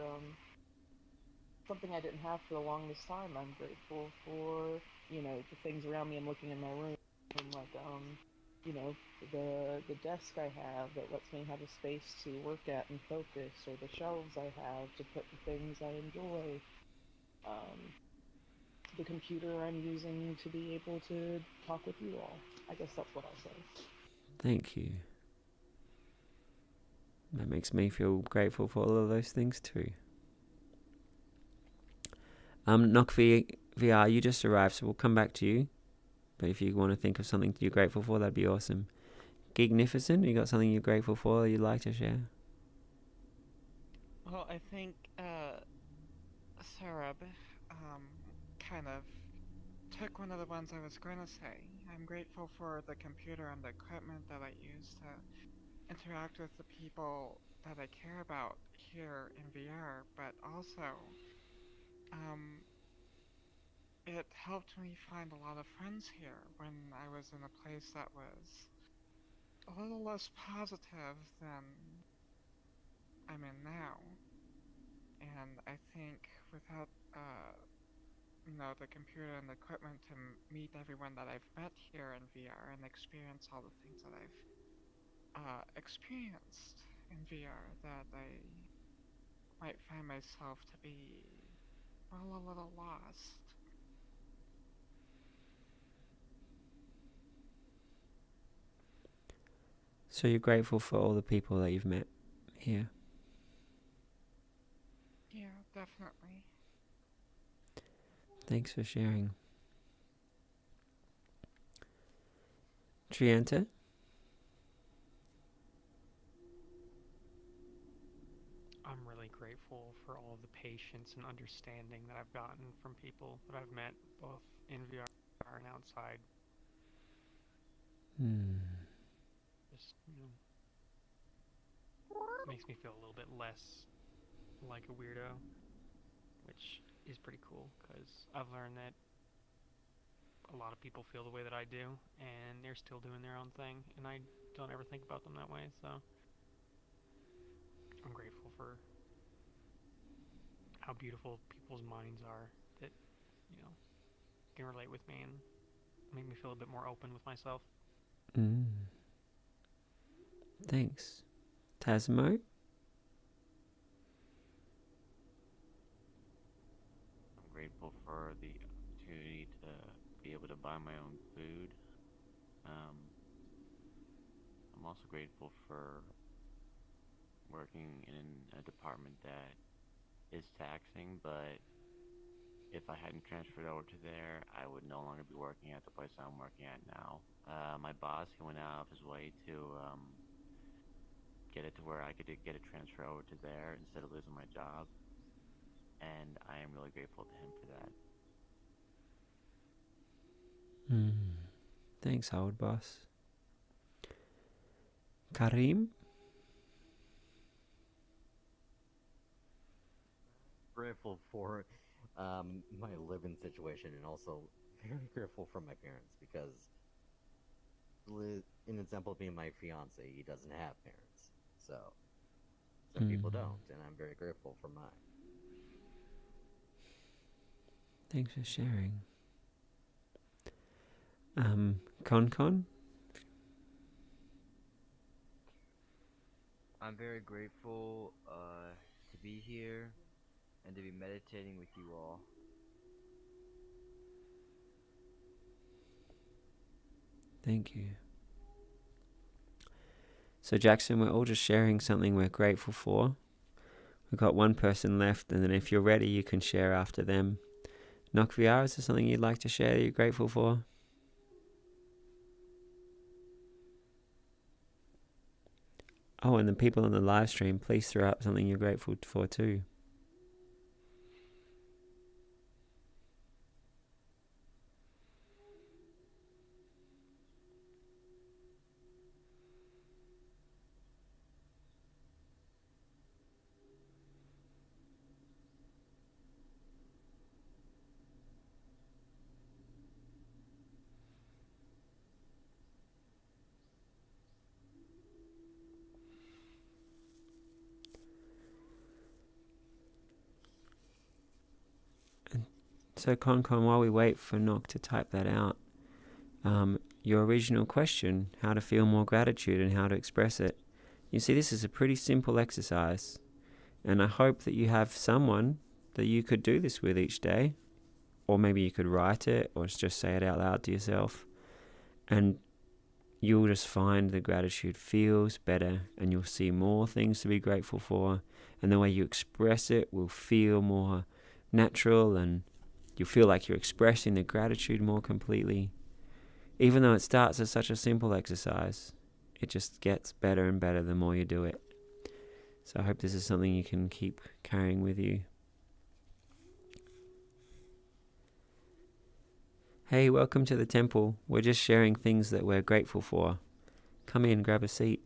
something I didn't have for the longest time. I'm grateful for, the things around me. I'm looking in my room, like, the desk I have that lets me have a space to work at and focus, or the shelves I have to put the things I enjoy. The computer I'm using to be able to talk with you all. I guess that's what I'll say. Thank you. That makes me feel grateful for all of those things too. Knock VR, you just arrived, so we'll come back to you. But if you want to think of something you're grateful for, that'd be awesome. Gignificent, you got something you're grateful for you'd like to share? Well, I think Sarah kind of took one of the ones I was going to say. I'm grateful for the computer and the equipment that I use to interact with the people that I care about here in VR, but also it helped me find a lot of friends here when I was in a place that was a little less positive than I'm in now. And I think without the computer and the equipment to meet everyone that I've met here in VR and experience all the things that I've experienced, in VR that I might find myself to be, well, a little lost. So you're grateful for all the people that you've met here. Yeah, definitely. Thanks for sharing. Trienta? I'm really grateful for all of the patience and understanding that I've gotten from people that I've met both in VR and outside. Just, makes me feel a little bit less like a weirdo, which is pretty cool because I've learned that a lot of people feel the way that I do and they're still doing their own thing, and I don't ever think about them that way, so I'm grateful for how beautiful people's minds are that, can relate with me and make me feel a bit more open with myself. Thanks. Tasmo? I'm grateful for the opportunity to be able to buy my own food. I'm also grateful for working in a department that is taxing, but if I hadn't transferred over to there, I would no longer be working at the place I'm working at now. My boss, he went out of his way to get it to where I could get a transfer over to there instead of losing my job, and I am really grateful to him for that. Thanks, Howard Boss. Karim? Grateful for my living situation, and also very grateful for my parents, because an example being my fiance, he doesn't have parents, so some people don't, and I'm very grateful for mine. Thanks for sharing. Con? I'm very grateful to be here and to be meditating with you all. Thank you. So Jackson, we're all just sharing something we're grateful for. We've got one person left, and then if you're ready, you can share after them. Nock VR, is there something you'd like to share that you're grateful for? Oh, and the people on the live stream, please throw up something you're grateful for too. So Con, while we wait for Nock to type that out, your original question, how to feel more gratitude and how to express it. You see, this is a pretty simple exercise, and I hope that you have someone that you could do this with each day, or maybe you could write it or just say it out loud to yourself, and you'll just find the gratitude feels better, and you'll see more things to be grateful for, and the way you express it will feel more natural, and you'll feel like you're expressing the gratitude more completely. Even though it starts as such a simple exercise, it just gets better and better the more you do it. So I hope this is something you can keep carrying with you. Hey, welcome to the temple. We're just sharing things that we're grateful for. Come in, grab a seat.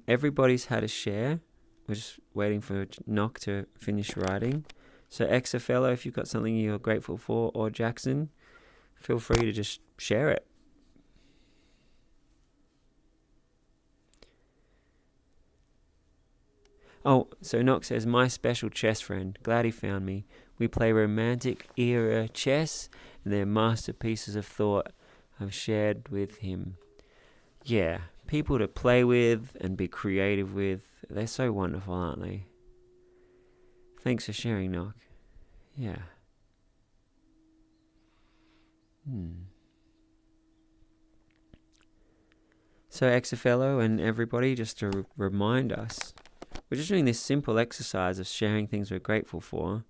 Everybody's had a share. We're just waiting for Nock to finish writing. So Exafellow, if you've got something you're grateful for, or Jackson, feel free to just share it. Oh, so Nock says, my special chess friend. Glad he found me. We play romantic era chess, and they're masterpieces of thought I've shared with him. people to play with and be creative with. They're so wonderful, aren't they? Thanks for sharing, Nock. Yeah. So XFLO and everybody, just to remind us, we're just doing this simple exercise of sharing things we're grateful for,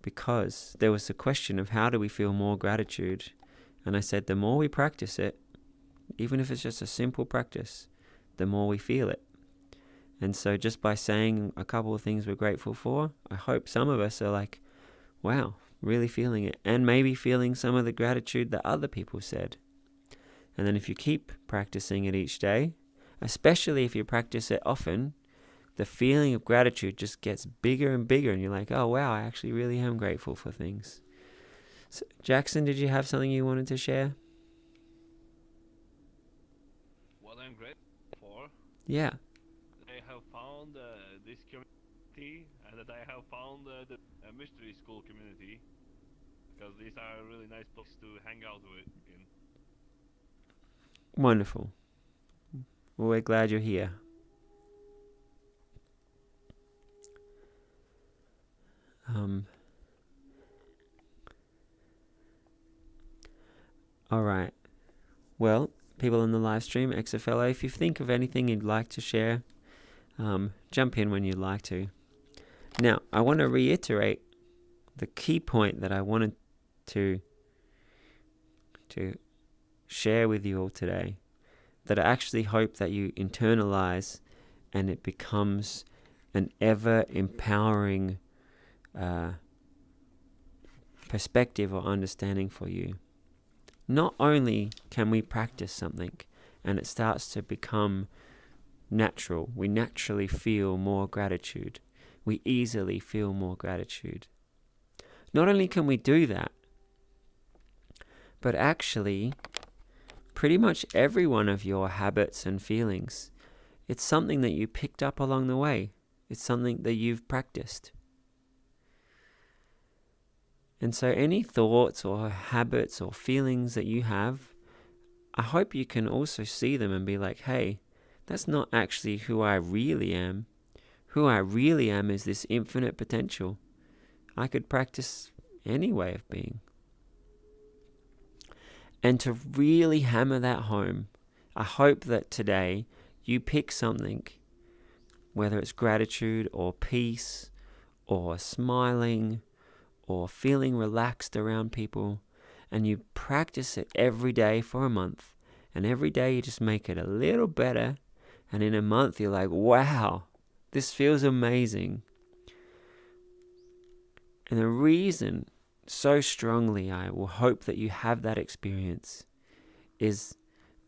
because there was the question of how do we feel more gratitude, and I said the more we practice it, even if it's just a simple practice, the more we feel it. And so just by saying a couple of things we're grateful for, I hope some of us are like, wow, really feeling it, and maybe feeling some of the gratitude that other people said. And then if you keep practicing it each day, especially if you practice it often, the feeling of gratitude just gets bigger and bigger, and you're like, oh wow, I actually really am grateful for things. So, Jackson, did you have something you wanted to share? What I'm grateful for, Yeah. I have found this community, and that I have found the mystery school community, because these are really nice places to hang out with in. Wonderful. Well, we're glad you're here. All right. Well, people in the live stream, XFLO, if you think of anything you'd like to share, jump in when you'd like to. Now, I want to reiterate the key point that I wanted to share with you all today, that I actually hope that you internalize and it becomes an ever empowering perspective or understanding for you. Not only can we practice something and it starts to become natural, we naturally feel more gratitude. We easily feel more gratitude. Not only can we do that, but actually, pretty much every one of your habits and feelings, it's something that you picked up along the way. It's something that you've practiced. And so any thoughts or habits or feelings that you have, I hope you can also see them and be like, hey, that's not actually who I really am. Who I really am is this infinite potential. I could practice any way of being. And to really hammer that home, I hope that today you pick something, whether it's gratitude or peace or smiling or feeling relaxed around people, and you practice it every day for a month. And every day you just make it a little better. And in a month you're like, wow, this feels amazing. And the reason so strongly I will hope that you have that experience is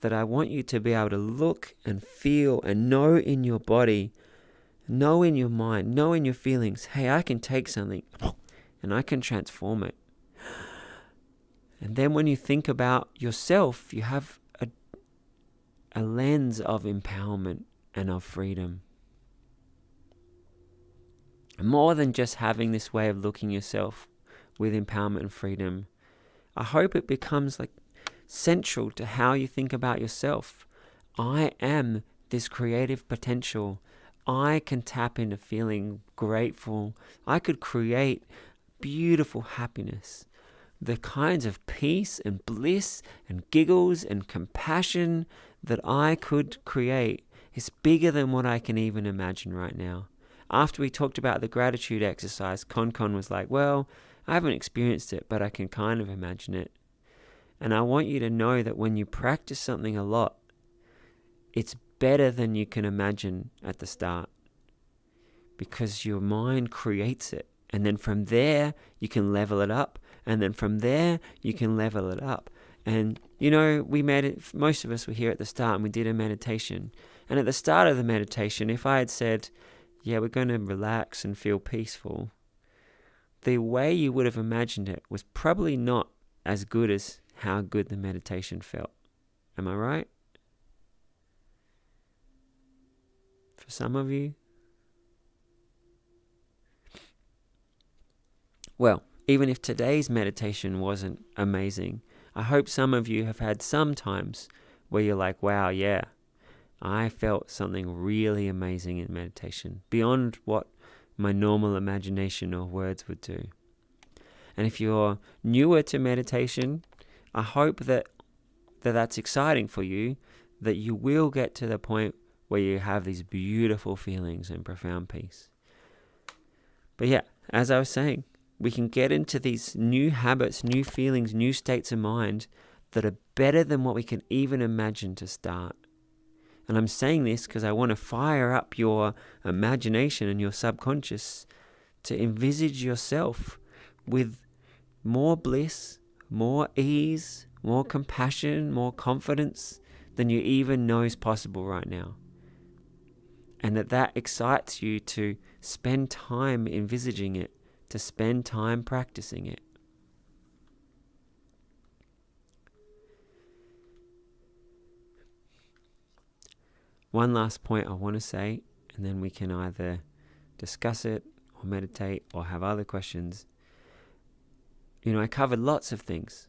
that I want you to be able to look and feel and know in your body, know in your mind, know in your feelings, hey, I can take something and I can transform it. And then when you think about yourself, you have a lens of empowerment and of freedom. More than just having this way of looking yourself with empowerment and freedom, I hope it becomes like central to how you think about yourself. I am this creative potential. I can tap into feeling grateful. I could create beautiful happiness. The kinds of peace and bliss and giggles and compassion that I could create is bigger than what I can even imagine right now. After we talked about the gratitude exercise, Con was like, well, I haven't experienced it, but I can kind of imagine it. And I want you to know that when you practice something a lot, it's better than you can imagine at the start, because your mind creates it. And then from there, you can level it up. And then from there, you can level it up. And, we made it, most of us were here at the start and we did a meditation. And at the start of the meditation, if I had said, yeah, we're going to relax and feel peaceful, the way you would have imagined it was probably not as good as how good the meditation felt. Am I right? For some of you? Well, even if today's meditation wasn't amazing, I hope some of you have had some times where you're like, wow, yeah, I felt something really amazing in meditation, beyond what my normal imagination or words would do. And if you're newer to meditation, I hope that's exciting for you, that you will get to the point where you have these beautiful feelings and profound peace. But yeah, as I was saying, we can get into these new habits, new feelings, new states of mind that are better than what we can even imagine to start. And I'm saying this because I want to fire up your imagination and your subconscious to envisage yourself with more bliss, more ease, more compassion, more confidence than you even know is possible right now. And that excites you to spend time envisaging it, to spend time practicing it. One last point I want to say, and then we can either discuss it or meditate or have other questions. I covered lots of things: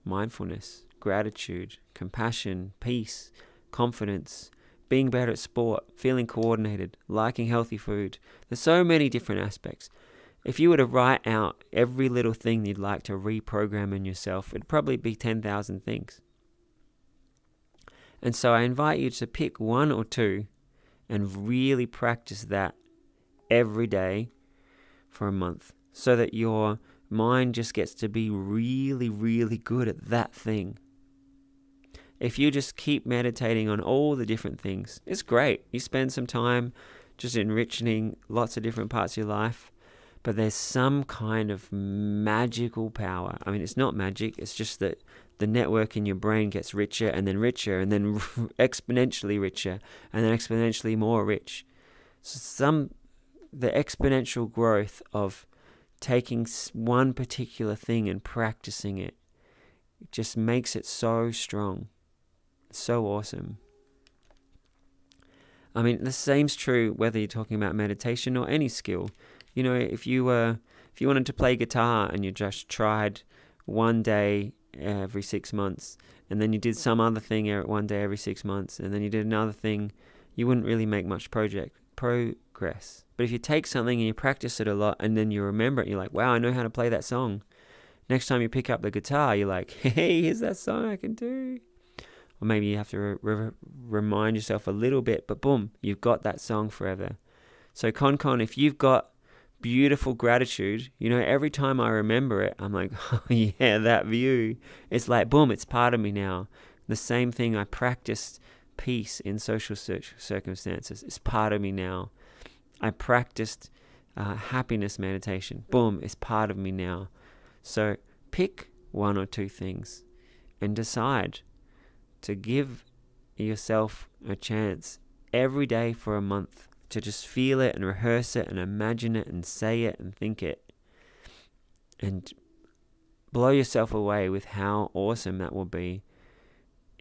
mindfulness, gratitude, compassion, peace, confidence, being better at sport, feeling coordinated, liking healthy food. There's so many different aspects. If you were to write out every little thing you'd like to reprogram in yourself, it'd probably be 10,000 things. And so I invite you to pick one or two and really practice that every day for a month, so that your mind just gets to be really, really good at that thing. If you just keep meditating on all the different things, it's great. You spend some time just enriching lots of different parts of your life, but there's some kind of magical power. I mean, it's not magic, it's just that the network in your brain gets richer and then exponentially richer and then exponentially more rich. So the exponential growth of taking one particular thing and practicing it just makes it so strong, so awesome. I mean, the same's true whether you're talking about meditation or any skill. If you wanted to play guitar and you just tried one day every 6 months, and then you did some other thing one day every 6 months, and then you did another thing, you wouldn't really make much progress. But if you take something and you practice it a lot, and then you remember it, you're like, wow, I know how to play that song. Next time you pick up the guitar, you're like, hey, here's that song I can do. Or maybe you have to remind yourself a little bit, but boom, you've got that song forever. So Con, if you've got beautiful gratitude, every time I remember it, I'm like, oh yeah, that view. It's like, boom, it's part of me now. The same thing, I practiced peace in social circumstances. It's part of me now. I practiced happiness meditation. Boom, it's part of me now. So pick one or two things and decide to give yourself a chance every day for a month to just feel it and rehearse it and imagine it and say it and think it, and blow yourself away with how awesome that will be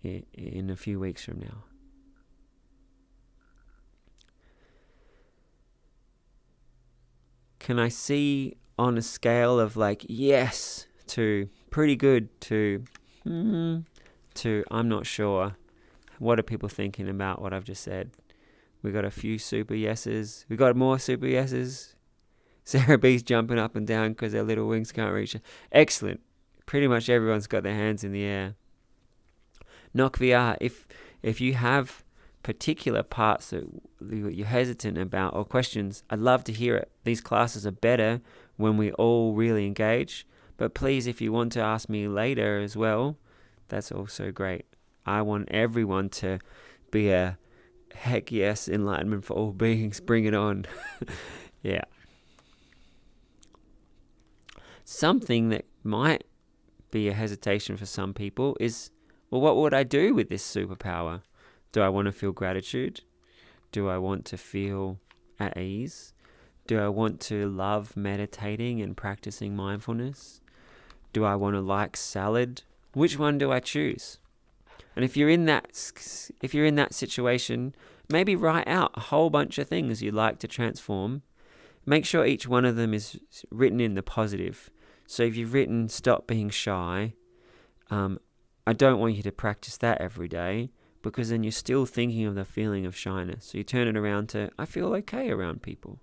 in a few weeks from now. Can I see on a scale of like yes to pretty good to I'm not sure? What are people thinking about what I've just said? We got a few super yeses. We got more super yeses. Sarah B's jumping up and down because their little wings can't reach her. Excellent. Pretty much everyone's got their hands in the air. Knock VR, if you have particular parts that you're hesitant about or questions, I'd love to hear it. These classes are better when we all really engage. But please, if you want to ask me later as well, that's also great. I want everyone to be a heck yes, enlightenment for all beings. Bring it on. Yeah. Something that might be a hesitation for some people is, well, what would I do with this superpower? Do I want to feel gratitude? Do I want to feel at ease? Do I want to love meditating and practicing mindfulness? Do I want to like salad? Which one do I choose? And if you're in that situation, maybe write out a whole bunch of things you'd like to transform. Make sure each one of them is written in the positive. So if you've written stop being shy, I don't want you to practice that every day, because then you're still thinking of the feeling of shyness. So you turn it around to, I feel okay around people.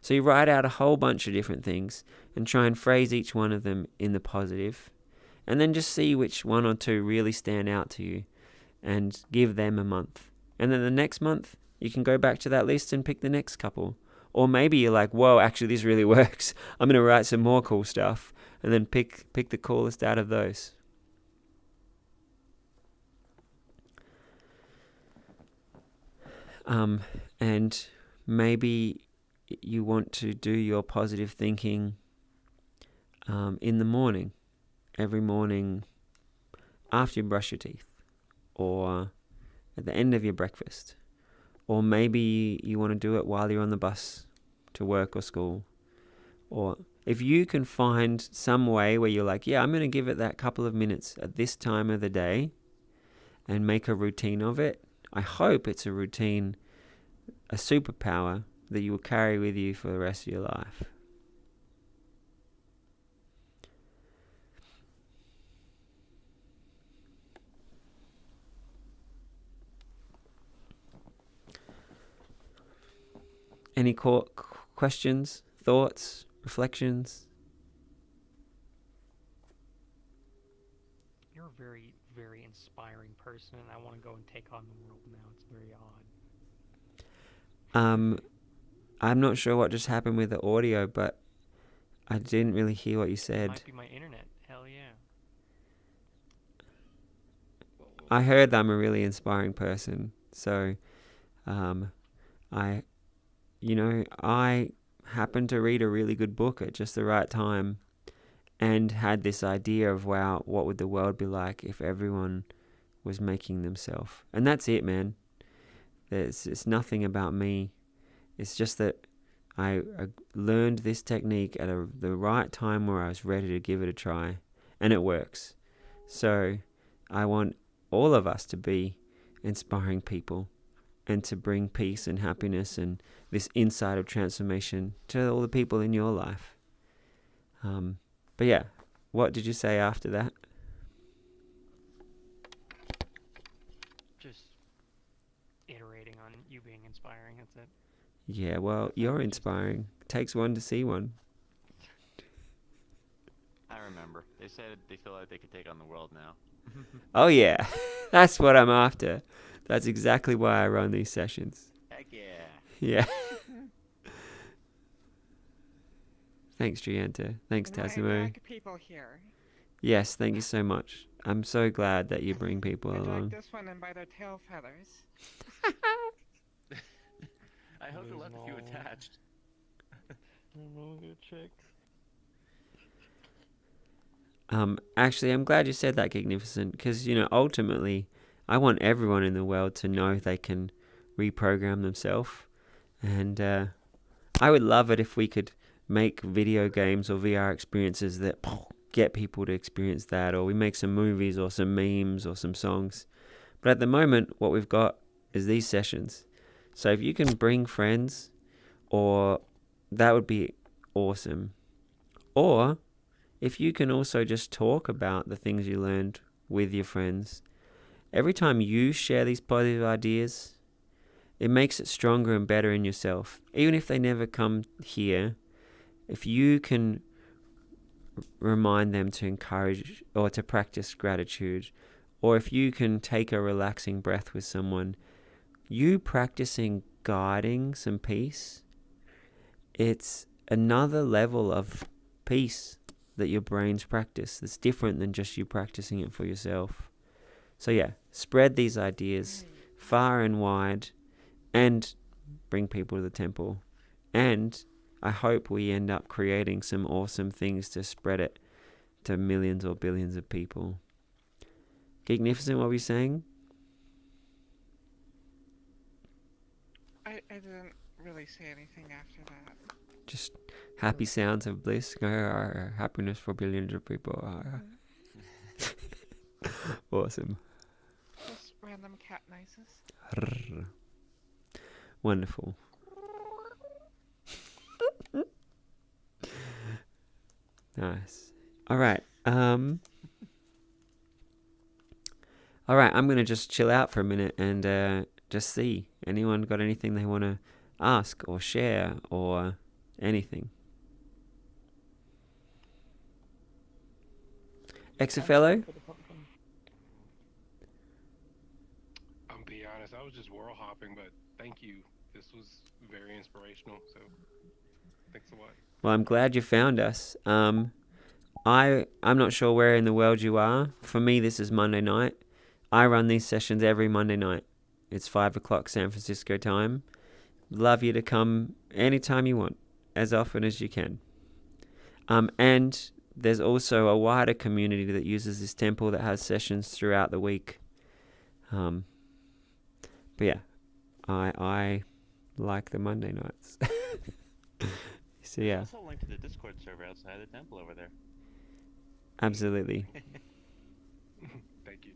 So you write out a whole bunch of different things and try and phrase each one of them in the positive, and then just see which one or two really stand out to you and give them a month. And then the next month, you can go back to that list and pick the next couple. Or maybe you're like, whoa, actually this really works. I'm going to write some more cool stuff, and then pick the coolest out of those. And maybe you want to do your positive thinking in the morning, every morning after you brush your teeth, or at the end of your breakfast, or maybe you want to do it while you're on the bus to work or school. Or if you can find some way where you're like, yeah, I'm going to give it that couple of minutes at this time of the day and make a routine of it, I hope it's a routine, a superpower that you will carry with you for the rest of your life. Any questions, thoughts, reflections? You're a very, very inspiring person, and I want to go and take on the world now. It's very odd. I'm not sure what just happened with the audio, but I didn't really hear what you It said. might be my internet. Hell yeah. I heard that I'm a really inspiring person. So, I happened to read a really good book at just the right time and had this idea of, wow, what would the world be like if everyone was making themselves? And that's it, man. It's nothing about me. It's just that I learned this technique at the right time where I was ready to give it a try, and it works. So I want all of us to be inspiring people and to bring peace and happiness and this insight of transformation to all the people in your life. But yeah, what did you say after that? Just iterating on you being inspiring, that's it. Yeah, well, you're inspiring. Takes one to see one. I remember. They said they feel like they could take on the world now. Oh yeah, that's what I'm after. That's exactly why I run these sessions. Heck yeah. Yeah. Thanks, Trienta. Thanks, No, I Tassimo. like people here. Yes, thank you so much. I'm so glad that you bring people I along. like this one and by their tail feathers. I hope they left a few No. attached. Actually, I'm glad you said that, Gignificent, because, ultimately, I want everyone in the world to know they can reprogram themselves. And I would love it if we could make video games or VR experiences that get people to experience that, or we make some movies or some memes or some songs. But at the moment, what we've got is these sessions. So if you can bring friends, or that would be awesome. Or if you can also just talk about the things you learned with your friends, every time you share these positive ideas, it makes it stronger and better in yourself. Even if they never come here, if you can remind them to encourage or to practice gratitude, or if you can take a relaxing breath with someone, you practicing guiding some peace, it's another level of peace that your brains practice that's different than just you practicing it for yourself. So yeah, spread these ideas far and wide and bring people to the temple. And I hope we end up creating some awesome things to spread it to millions or billions of people. Gignificent, what were you saying? I didn't really say anything after that. Just happy sounds of bliss, happiness for billions of people. Awesome. Just random cat noises. Wonderful. Nice. All right. All right, I'm going to just chill out for a minute and just see. Anyone got anything they want to ask or share or anything? Exafellow? I'll be honest, I was just world hopping, but thank you. This was very inspirational, so thanks a lot. Well, I'm glad you found us. I'm not sure where in the world you are. For me, this is Monday night. I run these sessions every Monday night. It's 5 o'clock San Francisco time. Love you to come anytime you want, as often as you can. And there's also a wider community that uses this temple that has sessions throughout the week. But yeah, I like the Monday nights. So yeah. Also link to the Discord server outside the temple over there. Absolutely. Thank you.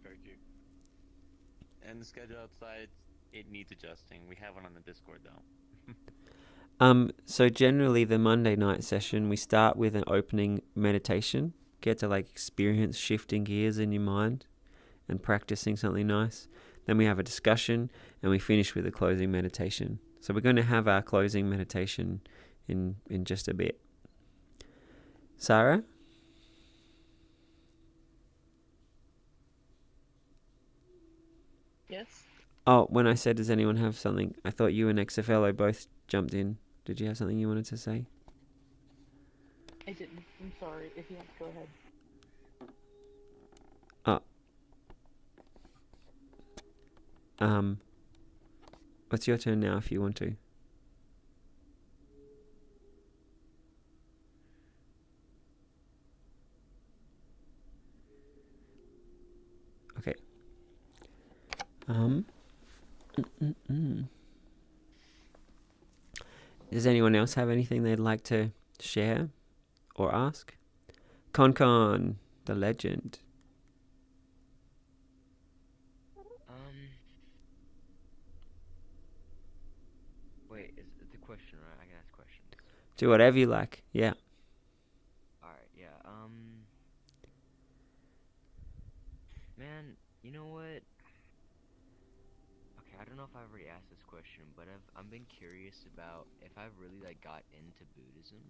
And the schedule outside, it needs adjusting. We have one on the Discord though. So generally the Monday night session, we start with an opening meditation. Get to experience shifting gears in your mind and practicing something nice. Then we have a discussion and we finish with a closing meditation. So we're going to have our closing meditation in just a bit. Sarah? Yes? Oh, when I said, does anyone have something? I thought you and XFLO both jumped in. Did you have something you wanted to say? I didn't. I'm sorry. If you want to go ahead. It's your turn now if you want to. Okay. Does anyone else have anything they'd like to share or ask? Con, the legend. Wait, is it the question, right? I can ask questions. Do whatever you like. Yeah. Alright, yeah, man, you know what? Okay, I don't know if I've already asked this question, but I've been curious about if I've really got into Buddhism.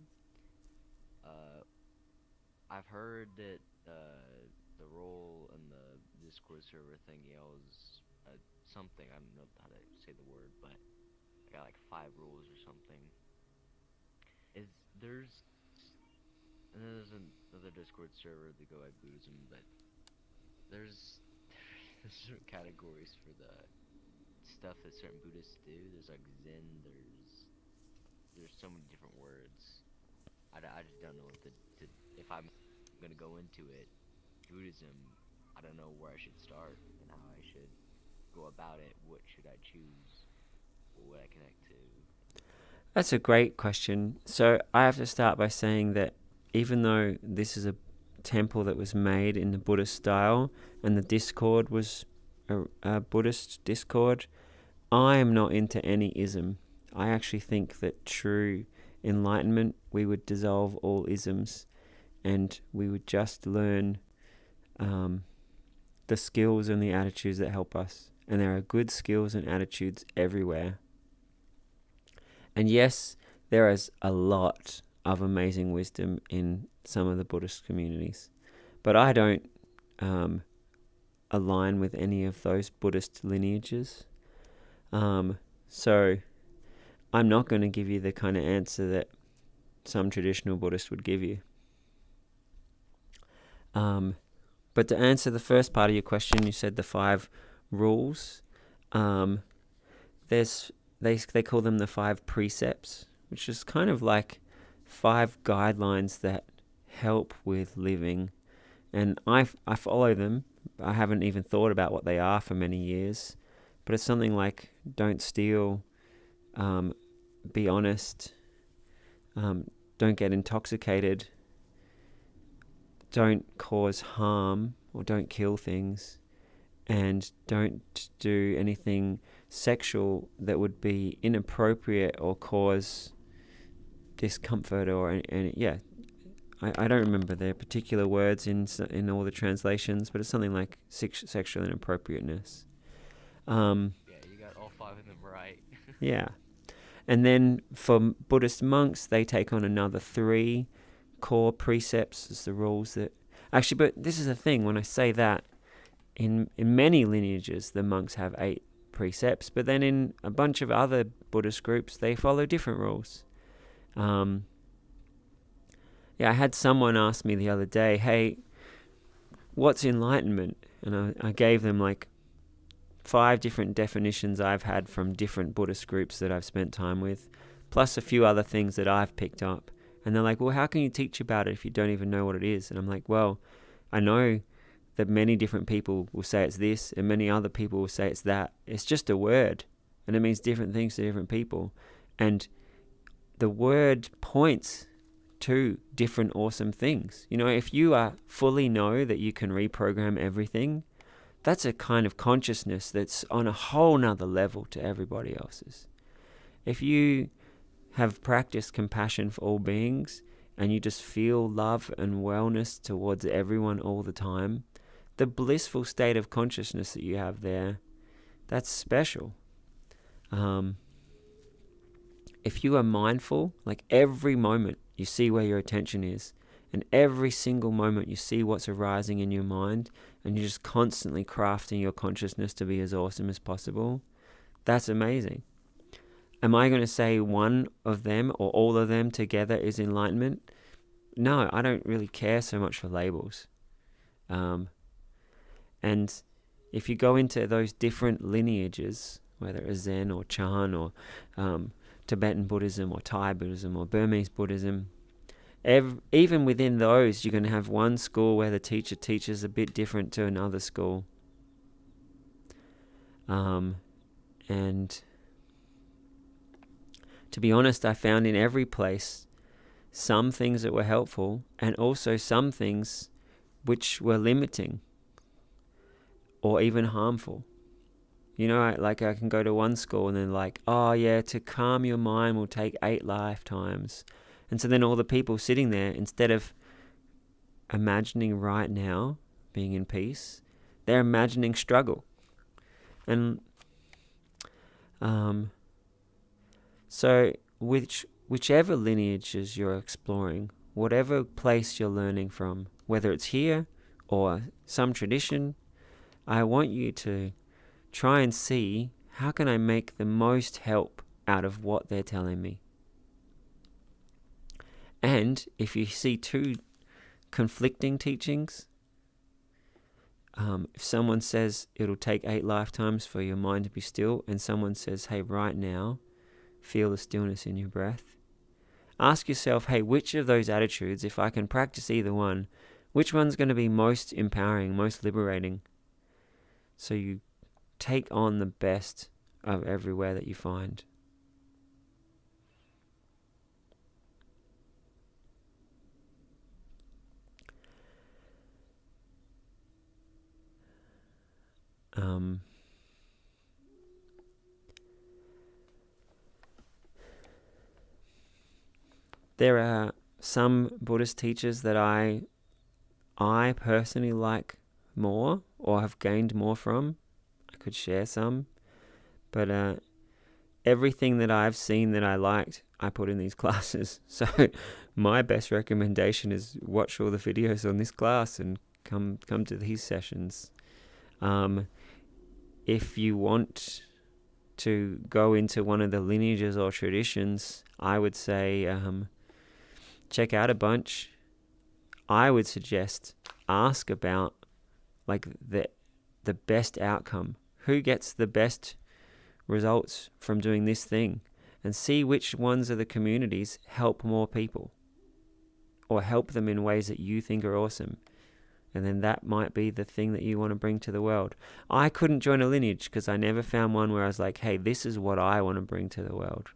I've heard that the role in the Discord server thing is something, I don't know how to say the word, but I got 5 rules or something. There's another Discord server that go by Buddhism, but there's certain categories for the stuff that certain Buddhists do. There's Zen, there's so many different words. I just don't know if I'm gonna go into it, Buddhism, I don't know where I should start and how I should go about it. What should I choose? What would I connect to? That's a great question. So I have to start by saying that even though this is a temple that was made in the Buddhist style and the Discord was a Buddhist Discord, I am not into any ism. I actually think that true enlightenment, we would dissolve all isms and we would just learn the skills and the attitudes that help us. And there are good skills and attitudes everywhere. And yes, there is a lot of amazing wisdom in some of the Buddhist communities. But I don't align with any of those Buddhist lineages. So I'm not going to give you the kind of answer that some traditional Buddhist would give you. But to answer the first part of your question, you said the 5 rules. They call them the 5 precepts, which is kind of like 5 guidelines that help with living. And I follow them. I haven't even thought about what they are for many years. But it's something like don't steal, be honest, don't get intoxicated, don't cause harm or don't kill things, and don't do anything sexual that would be inappropriate or cause discomfort or any I don't remember their particular words in all the translations, but it's something like sexual inappropriateness. Yeah, you got all 5 of them right. Yeah. And then for Buddhist monks, they take on another 3 core precepts as the rules that... Actually, but this is the thing, when I say that, in many lineages, the monks have 8 precepts, but then in a bunch of other Buddhist groups, they follow different rules. I had someone ask me the other day, hey, what's enlightenment? And I gave them like 5 different definitions I've had from different Buddhist groups that I've spent time with, plus a few other things that I've picked up. And they're like, well, how can you teach about it if you don't even know what it is? And I'm like, well, I know that many different people will say it's this, and many other people will say it's that. It's just a word, and it means different things to different people. And the word points to different awesome things. If you fully know that you can reprogram everything, that's a kind of consciousness that's on a whole nother level to everybody else's. If you have practiced compassion for all beings and you just feel love and wellness towards everyone all the time, the blissful state of consciousness that you have there, that's special. If you are mindful, like every moment you see where your attention is, and every single moment you see what's arising in your mind, and you're just constantly crafting your consciousness to be as awesome as possible, that's amazing. Am I going to say one of them or all of them together is enlightenment? No, I don't really care so much for labels. And if you go into those different lineages, whether it's Zen or Chan or Tibetan Buddhism or Thai Buddhism or Burmese Buddhism, even within those, you're going to have one school where the teacher teaches a bit different to another school. And to be honest, I found in every place some things that were helpful and also some things which were limiting or even harmful. I can go to one school and then to calm your mind will take 8 lifetimes. And so then all the people sitting there, instead of imagining right now being in peace, they're imagining struggle. And so whichever lineages you're exploring, whatever place you're learning from, whether it's here or some tradition, I want you to try and see, how can I make the most help out of what they're telling me? And if you see 2 conflicting teachings, if someone says it'll take 8 lifetimes for your mind to be still, and someone says, hey, right now, feel the stillness in your breath, ask yourself, hey, which of those attitudes, if I can practice either one, which one's going to be most empowering, most liberating? So you take on the best of everywhere that you find. There are some Buddhist teachers that I personally like more or have gained more from. I could share some, but everything that I've seen that I liked, I put in these classes. So my best recommendation is watch all the videos on this class and come to these sessions. If you want to go into one of the lineages or traditions, I would say check out a bunch. I would suggest ask about the best outcome. Who gets the best results from doing this thing? And see which ones of the communities help more people or help them in ways that you think are awesome. And then that might be the thing that you want to bring to the world. I couldn't join a lineage because I never found one where I was like, hey, this is what I want to bring to the world.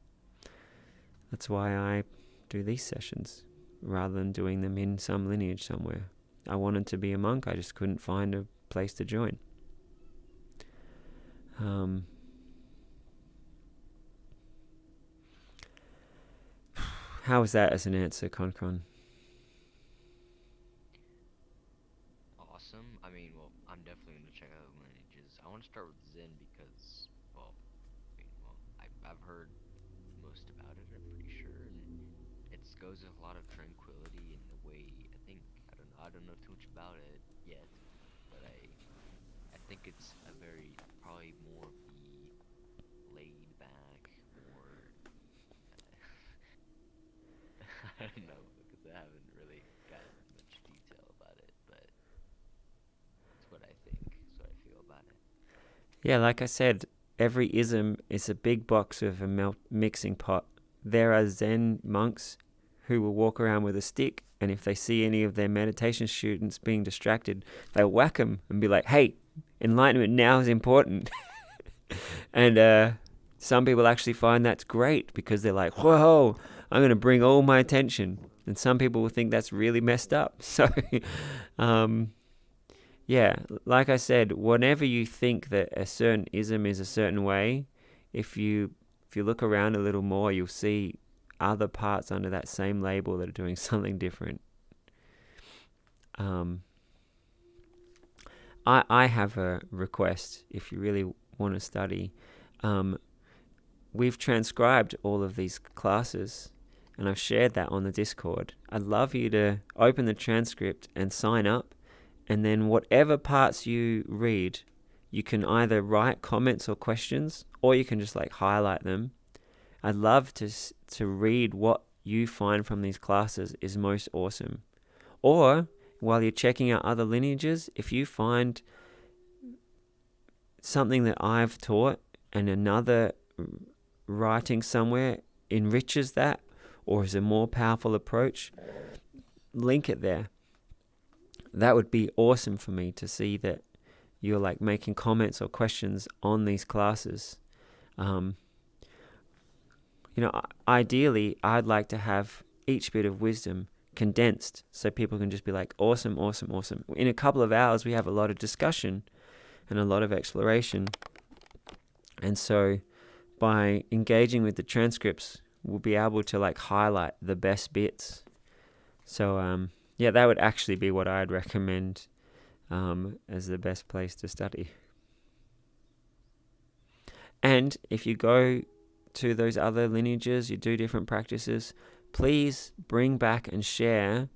That's why I do these sessions rather than doing them in some lineage somewhere. I wanted to be a monk. I just couldn't find a place to join. How was that as an answer, Concon? awesome. I mean, well, I'm definitely gonna check out the lineages. I want to start with Zen because, well, I've heard most about it. I'm pretty sure, and it goes with a lot of tranquility and the way I don't know too much about it yet, but I think it's a very probably more of the laid back, more I don't know because I haven't really gotten much detail about it, but it's what I think. It's what I feel about it. Yeah, like I said, every ism is a big box with a mixing pot. There are Zen monks who will walk around with a stick, and if they see any of their meditation students being distracted, they'll whack them and be like, hey, enlightenment now is important. And some people actually find that's great because they're like, whoa, I'm going to bring all my attention. And some people will think that's really messed up. So, yeah, like I said, whenever you think that a certain ism is a certain way, if you look around a little more, you'll see other parts under that same label that are doing something different. I have a request if you really want to study. We've transcribed all of these classes and I've shared that on the Discord. I'd love you to open the transcript and sign up, and then whatever parts you read, you can either write comments or questions, or you can just like highlight them. I'd love to read what you find from these classes is most awesome. Or while you're checking out other lineages, if you find something that I've taught and another writing somewhere enriches that or is a more powerful approach, link it there. That would be awesome for me to see that you're like making comments or questions on these classes. Ideally, I'd like to have each bit of wisdom condensed so people can just be like, awesome, awesome, awesome. In a couple of hours, we have a lot of discussion and a lot of exploration. And so by engaging with the transcripts, we'll be able to like highlight the best bits. So, yeah, that would actually be what I'd recommend as the best place to study. And if you go to those other lineages, you do different practices, please bring back and share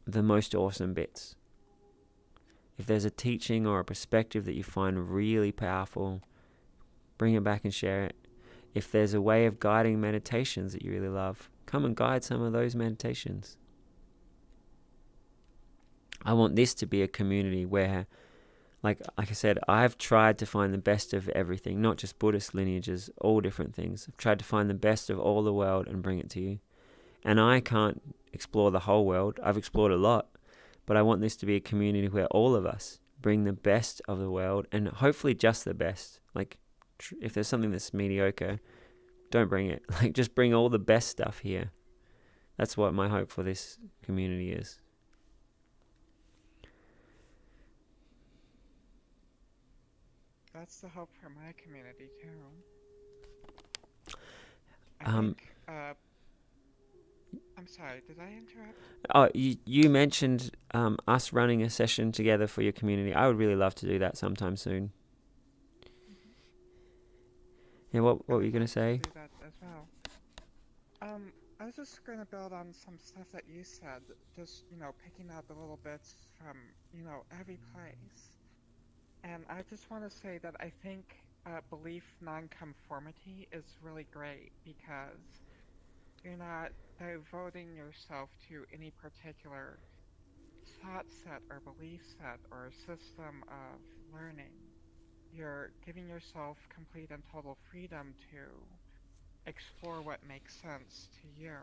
the most awesome bits. If there's a teaching or a perspective that you find really powerful, bring it back and share it. If there's a way of guiding meditations that you really love, come and guide some of those meditations. I want this to be a community where, like I said, I've tried to find the best of everything, not just Buddhist lineages, all different things. I've tried to find the best of all the world and bring it to you. And I can't explore the whole world. I've explored a lot, but I want this to be a community where all of us bring the best of the world, and hopefully just the best. Like, if there's something that's mediocre, don't bring it. Like, just bring all the best stuff here. That's what my hope for this community is. That's the hope for my community too. I'm sorry, did I interrupt? Oh, you mentioned us running a session together for your community. I would really love to do that sometime soon. Yeah, what were you going to say? Do that as well. I was just going to build on some stuff that you said, just, picking out the little bits from, every place. And I just want to say that I think belief nonconformity is really great because you're not devoting yourself to any particular thought set or belief set or system of learning. You're giving yourself complete and total freedom to explore what makes sense to you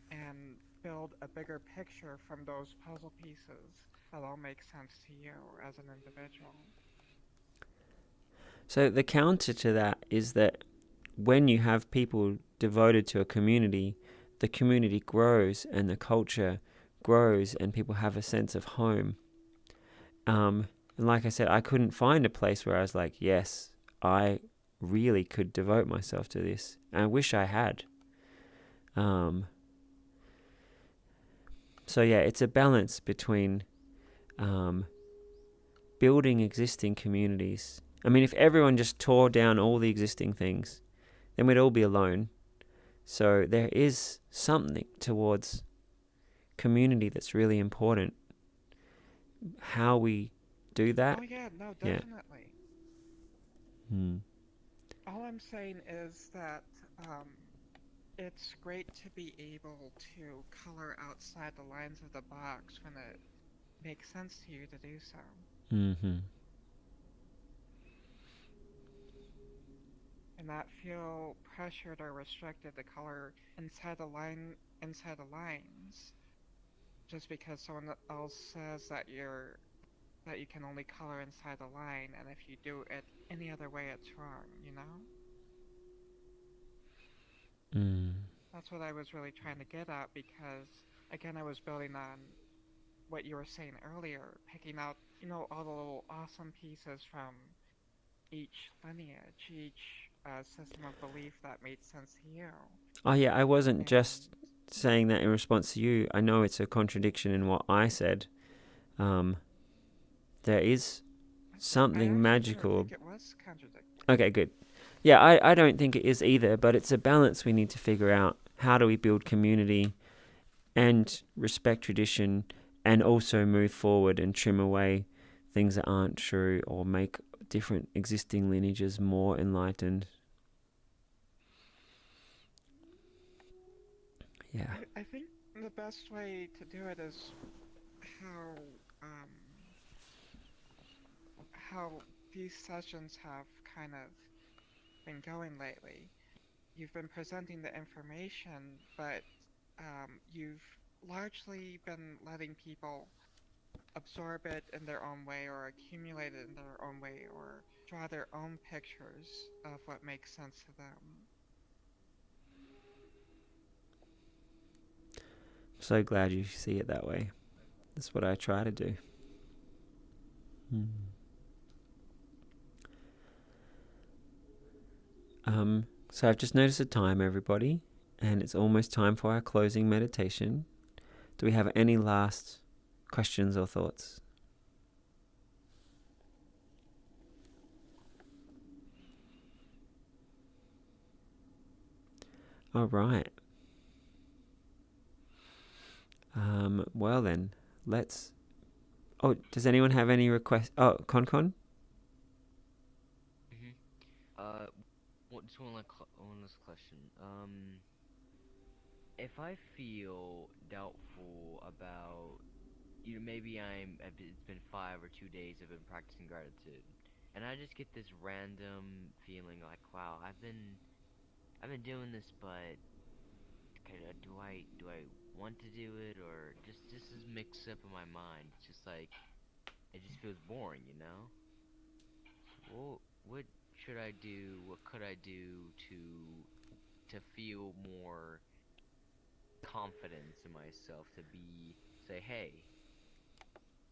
and build a bigger picture from those puzzle pieces that all make sense to you as an individual. So the counter to that is that when you have people devoted to a community, the community grows and the culture grows and people have a sense of home. And like I said, I couldn't find a place where I was like, yes, I really could devote myself to this. And I wish I had. So yeah, it's a balance between building existing communities. I mean, if everyone just tore down all the existing things, then we'd all be alone. So there is something towards community that's really important. How we do that. Oh yeah, no, Yeah. definitely. All I'm saying is that it's great to be able to color outside the lines of the box when it makes sense to you to do so. And not feel pressured or restricted to color inside the lines just because someone else says that you can only color inside the line, and if you do it any other way it's wrong, you know? That's what I was really trying to get at, because again I was building on what you were saying earlier, picking out, all the little awesome pieces from each lineage, each system of belief that made sense to you. Oh yeah, I wasn't just saying that in response to you. I know it's a contradiction in what I said. There is something magical. I think it was contradictory. Okay, good. Yeah, I don't think it is either, but it's a balance we need to figure out. How do we build community and respect tradition, and also move forward and trim away things that aren't true, or make different existing lineages more enlightened? Yeah. I think the best way to do it is how these sessions have kind of been going lately. You've been presenting the information, but you've largely been letting people absorb it in their own way, or accumulate it in their own way, or draw their own pictures of what makes sense to them. I'm so glad you see it that way. That's what I try to do. So I've just noticed the time, everybody, and it's almost time for our closing meditation. Do we have any last questions or thoughts? All right. Well then, let's... Oh, does anyone have any requests? Oh, Con? Just one last question. If I feel doubtful about, maybe it's been 5 or 2 days I've been practicing gratitude, and I just get this random feeling like, wow, I've been doing this, but do I want to do it, or just is mixed up in my mind? It's just like, it just feels boring, Well, what should I do? What could I do to feel more confidence in myself, to say, hey,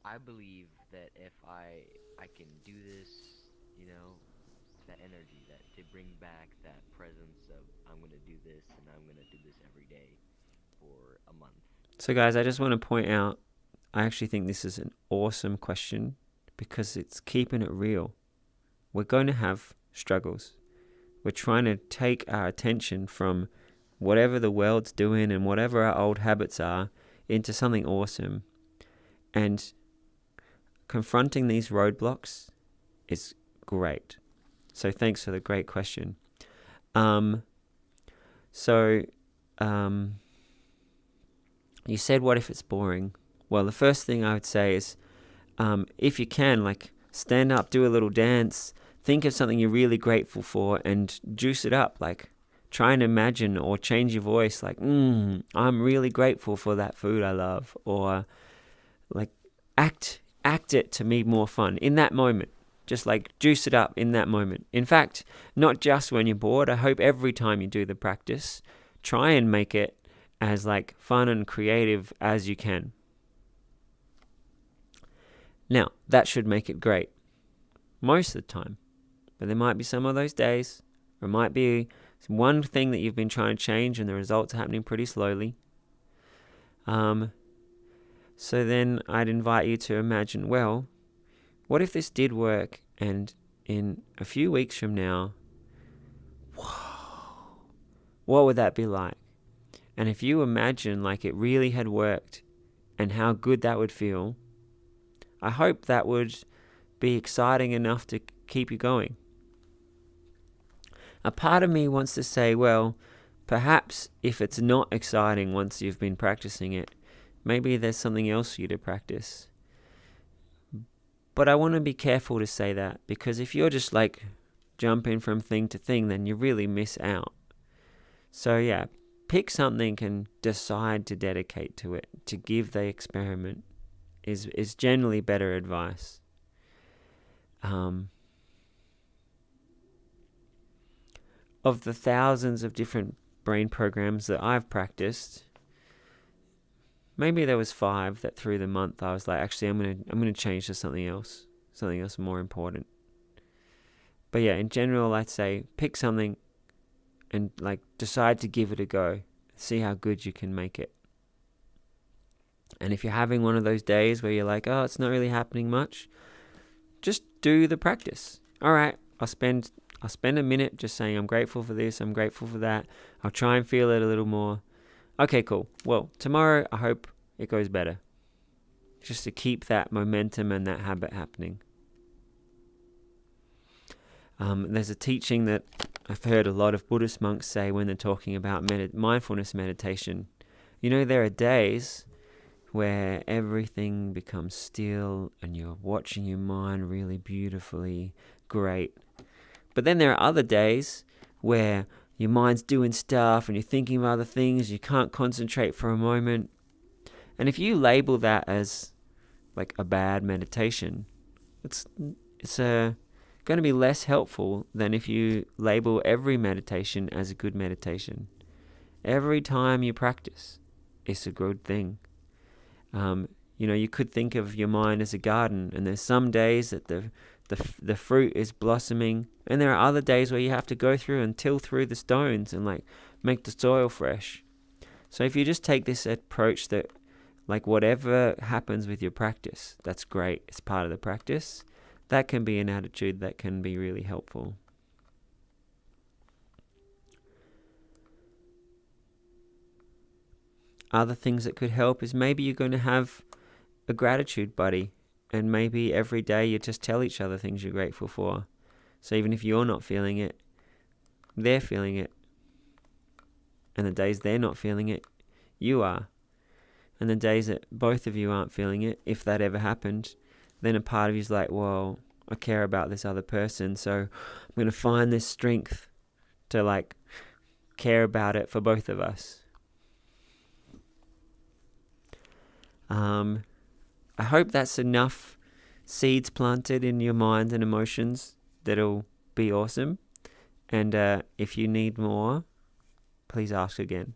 I believe that if I can do this, that energy, that to bring back that presence of, I'm going to do this, and I'm going to do this every day for a month. So guys, I just want to point out, I actually think this is an awesome question, because it's keeping it real. We're going to have struggles. We're trying to take our attention from whatever the world's doing and whatever our old habits are into something awesome. And confronting these roadblocks is great. So thanks for the great question. You said, what if it's boring? Well, the first thing I would say is, if you can, stand up, do a little dance, think of something you're really grateful for, and juice it up. Try and imagine or change your voice, I'm really grateful for that food I love, or act it to be more fun in that moment. Just juice it up in that moment. In fact, not just when you're bored. I hope every time you do the practice, try and make it as fun and creative as you can. Now, that should make it great most of the time. But there might be some of those days, or it might be one thing that you've been trying to change and the results are happening pretty slowly. So then I'd invite you to imagine, well, what if this did work, and in a few weeks from now, whoa, what would that be like? And if you imagine like it really had worked and how good that would feel, I hope that would be exciting enough to keep you going. A part of me wants to say, well, perhaps if it's not exciting once you've been practicing it, maybe there's something else for you to practice. But I want to be careful to say that, because if you're just like jumping from thing to thing, then you really miss out. So yeah, pick something and decide to dedicate to it, to give the experiment is generally better advice. Of the thousands of different brain programs that I've practiced, maybe there was 5 that through the month I was like, actually, I'm gonna change to something else more important. But yeah, in general, I'd say pick something and like decide to give it a go. See how good you can make it. And if you're having one of those days where you're like, oh, it's not really happening much, just do the practice. All right, I'll spend a minute just saying I'm grateful for this, I'm grateful for that. I'll try and feel it a little more. Okay, cool. Well, tomorrow I hope it goes better. Just to keep that momentum and that habit happening. There's a teaching that I've heard a lot of Buddhist monks say when they're talking about mindfulness meditation. You know, there are days where everything becomes still and you're watching your mind really beautifully, great. But then there are other days where your mind's doing stuff and you're thinking of other things, you can't concentrate for a moment. And if you label that as like a bad meditation, it's going to be less helpful than if you label every meditation as a good meditation. Every time you practice, it's a good thing. You could think of your mind as a garden, and there's some days that the fruit is blossoming, and there are other days where you have to go through and till through the stones and like make the soil fresh. So if you just take this approach that like whatever happens with your practice, that's great, it's part of the practice, that can be an attitude that can be really helpful. Other things that could help is maybe you're going to have a gratitude buddy, and maybe every day you just tell each other things you're grateful for. So even if you're not feeling it, they're feeling it. And the days they're not feeling it, you are. And the days that both of you aren't feeling it, if that ever happened, then a part of you's like, well, I care about this other person, so I'm going to find this strength to like care about it for both of us. I hope that's enough seeds planted in your mind and emotions that'll be awesome. And if you need more, please ask again.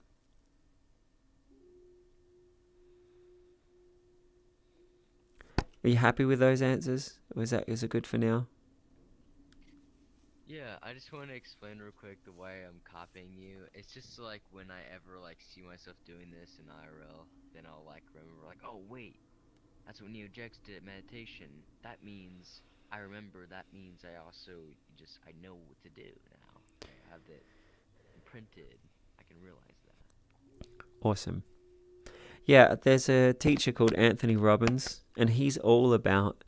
Are you happy with those answers? Or is it good for now? Yeah, I just want to explain real quick the way I'm copying you. It's just like when I ever like see myself doing this in IRL, then I'll like remember like, oh wait, that's what Neo-Jex did at meditation. That means I remember. That means I also I know what to do now. I have it imprinted. I can realize that. Awesome. Yeah, there's a teacher called Anthony Robbins, and he's all about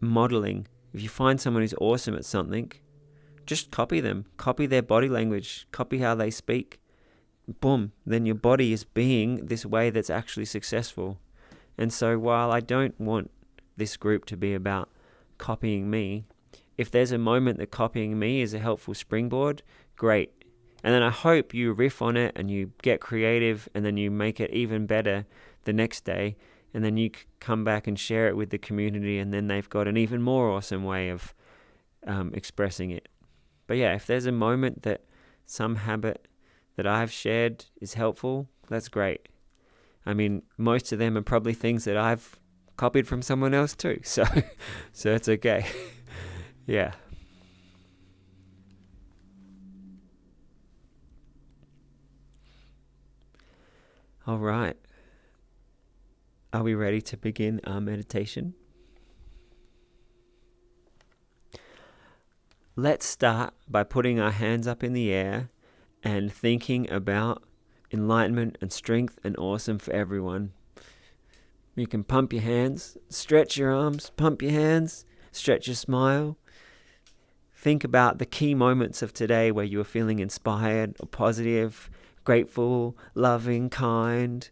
modeling. If you find someone who's awesome at something, just copy them. Copy their body language. Copy how they speak. Boom. Then your body is being this way that's actually successful. And so while I don't want this group to be about copying me, if there's a moment that copying me is a helpful springboard, great. And then I hope you riff on it and you get creative and then you make it even better the next day. And then you come back and share it with the community, and then they've got an even more awesome way of expressing it. But yeah, if there's a moment that some habit that I've shared is helpful, that's great. I mean, most of them are probably things that I've copied from someone else too. So it's okay. Yeah. All right. Are we ready to begin our meditation? Let's start by putting our hands up in the air and thinking about enlightenment and strength and awesome for everyone. You can pump your hands, stretch your arms, pump your hands, stretch your smile. Think about the key moments of today where you were feeling inspired or positive, grateful, loving, kind.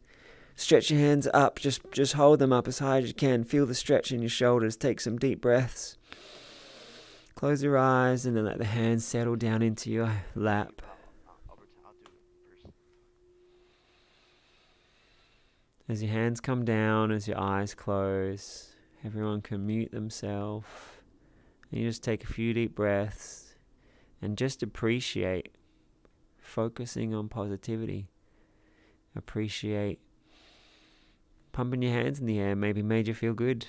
Stretch your hands up, just hold them up as high as you can. Feel the stretch in your shoulders. Take some deep breaths. Close your eyes and then let the hands settle down into your lap. I'll do it first. As your hands come down, as your eyes close, everyone can mute themselves. And you just take a few deep breaths and just appreciate focusing on positivity. Appreciate pumping your hands in the air maybe made you feel good.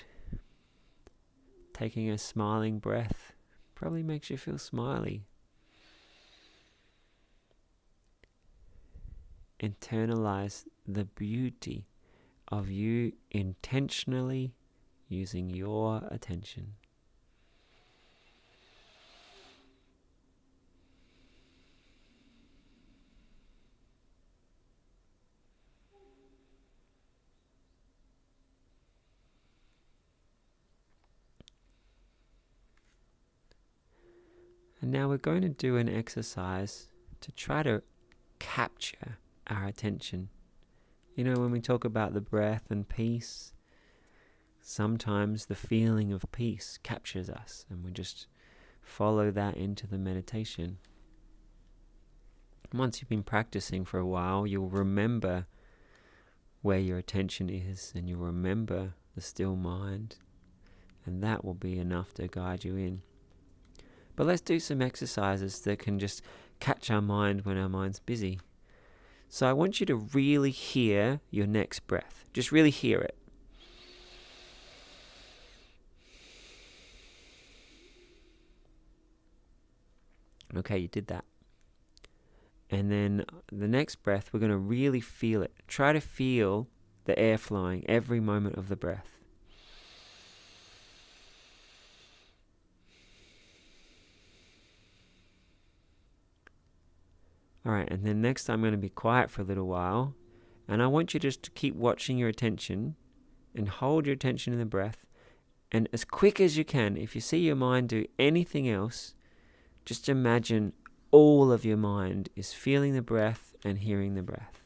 Taking a smiling breath probably makes you feel smiley. Internalize the beauty of you intentionally using your attention. And now we're going to do an exercise to try to capture our attention. You know, when we talk about the breath and peace, sometimes the feeling of peace captures us and we just follow that into the meditation. Once you've been practicing for a while, you'll remember where your attention is and you'll remember the still mind, and that will be enough to guide you in. But let's do some exercises that can just catch our mind when our mind's busy. So I want you to really hear your next breath. Just really hear it. Okay, you did that. And then the next breath, we're going to really feel it. Try to feel the air flowing every moment of the breath. Alright, and then next I'm going to be quiet for a little while, and I want you just to keep watching your attention and hold your attention in the breath, and as quick as you can, if you see your mind do anything else, just imagine all of your mind is feeling the breath and hearing the breath.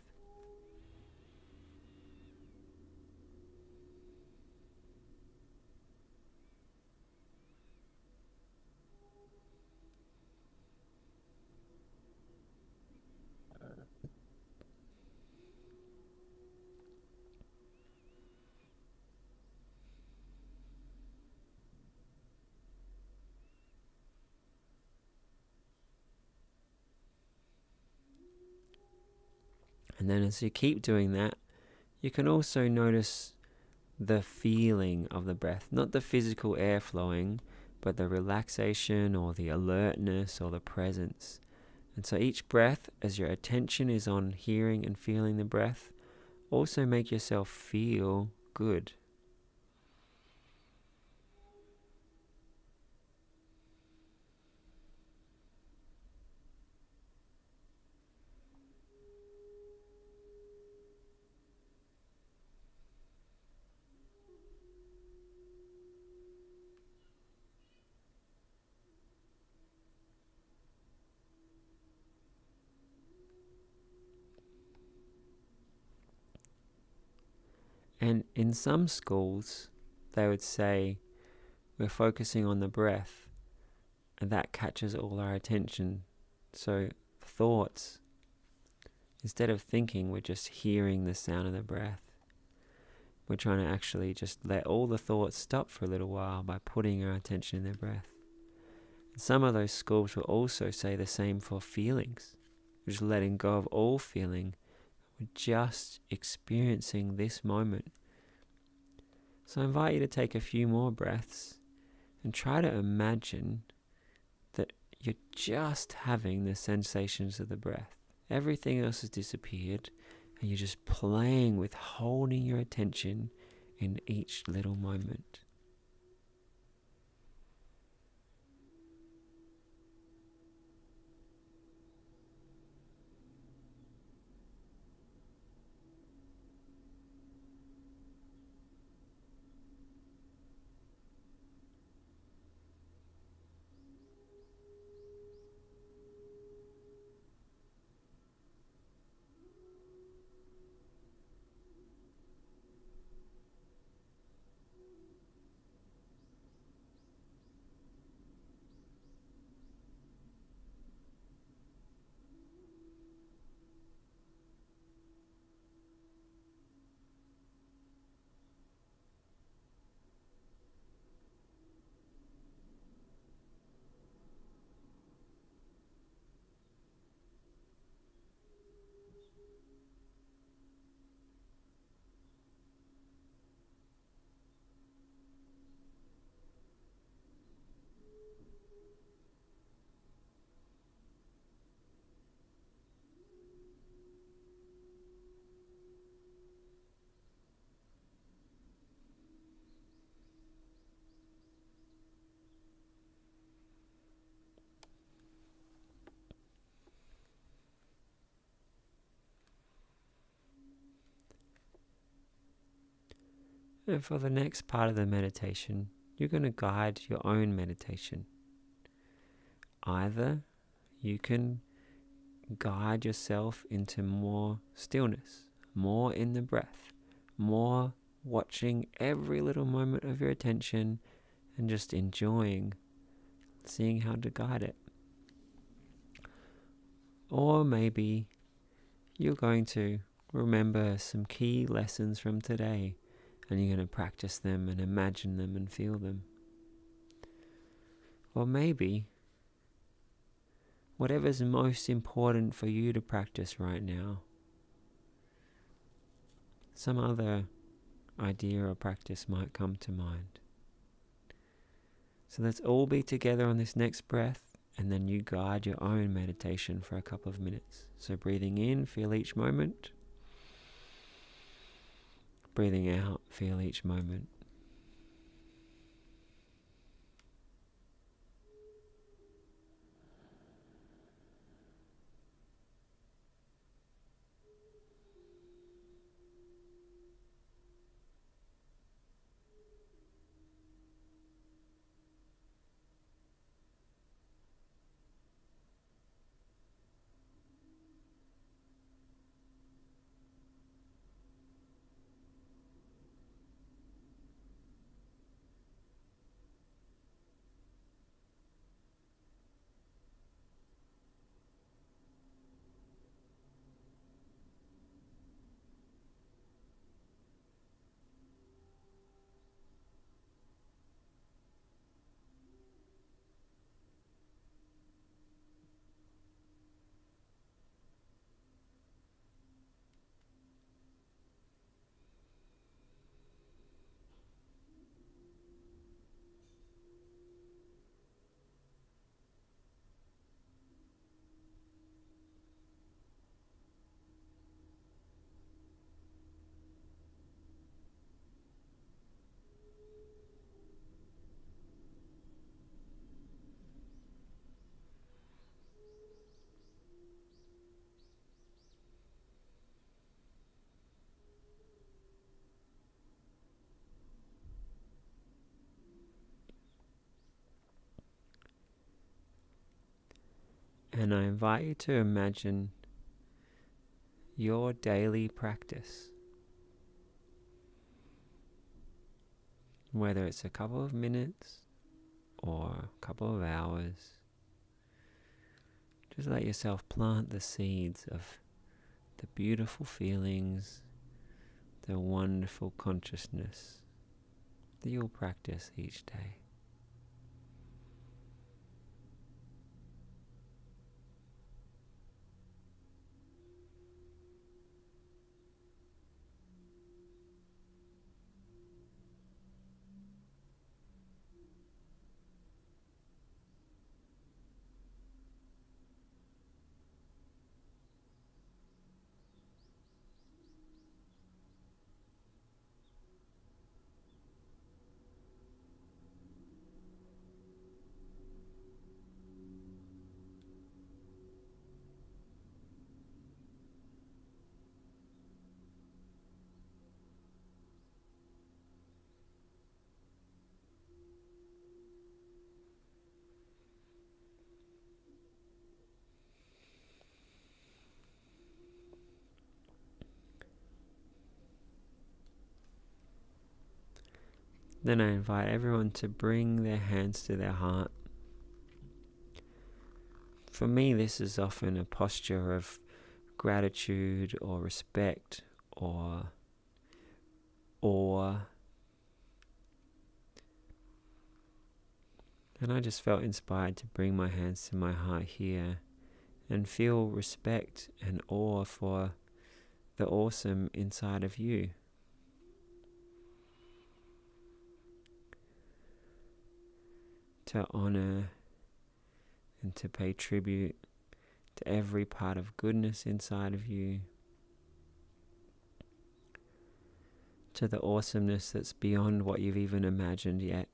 And then as you keep doing that, you can also notice the feeling of the breath, not the physical air flowing, but the relaxation or the alertness or the presence. And so each breath, as your attention is on hearing and feeling the breath, also make yourself feel good. And in some schools, they would say, we're focusing on the breath, and that catches all our attention. So thoughts, instead of thinking, we're just hearing the sound of the breath. We're trying to actually just let all the thoughts stop for a little while by putting our attention in the breath. And some of those schools will also say the same for feelings. We're just letting go of all feeling. We're just experiencing this moment. So I invite you to take a few more breaths and try to imagine that you're just having the sensations of the breath. Everything else has disappeared and you're just playing with holding your attention in each little moment. And for the next part of the meditation, you're going to guide your own meditation. Either you can guide yourself into more stillness, more in the breath, more watching every little moment of your attention and just enjoying seeing how to guide it. Or maybe you're going to remember some key lessons from today and you're going to practice them and imagine them and feel them. Or maybe whatever's most important for you to practice right now, some other idea or practice might come to mind. So let's all be together on this next breath, and then you guide your own meditation for a couple of minutes. So breathing in, feel each moment. Breathing out, feel each moment. And I invite you to imagine your daily practice. Whether it's a couple of minutes or a couple of hours, just let yourself plant the seeds of the beautiful feelings, the wonderful consciousness that you'll practice each day. Then I invite everyone to bring their hands to their heart. For me, this is often a posture of gratitude or respect or awe. And I just felt inspired to bring my hands to my heart here and feel respect and awe for the awesome inside of you. To honor and to pay tribute to every part of goodness inside of you, to the awesomeness that's beyond what you've even imagined yet.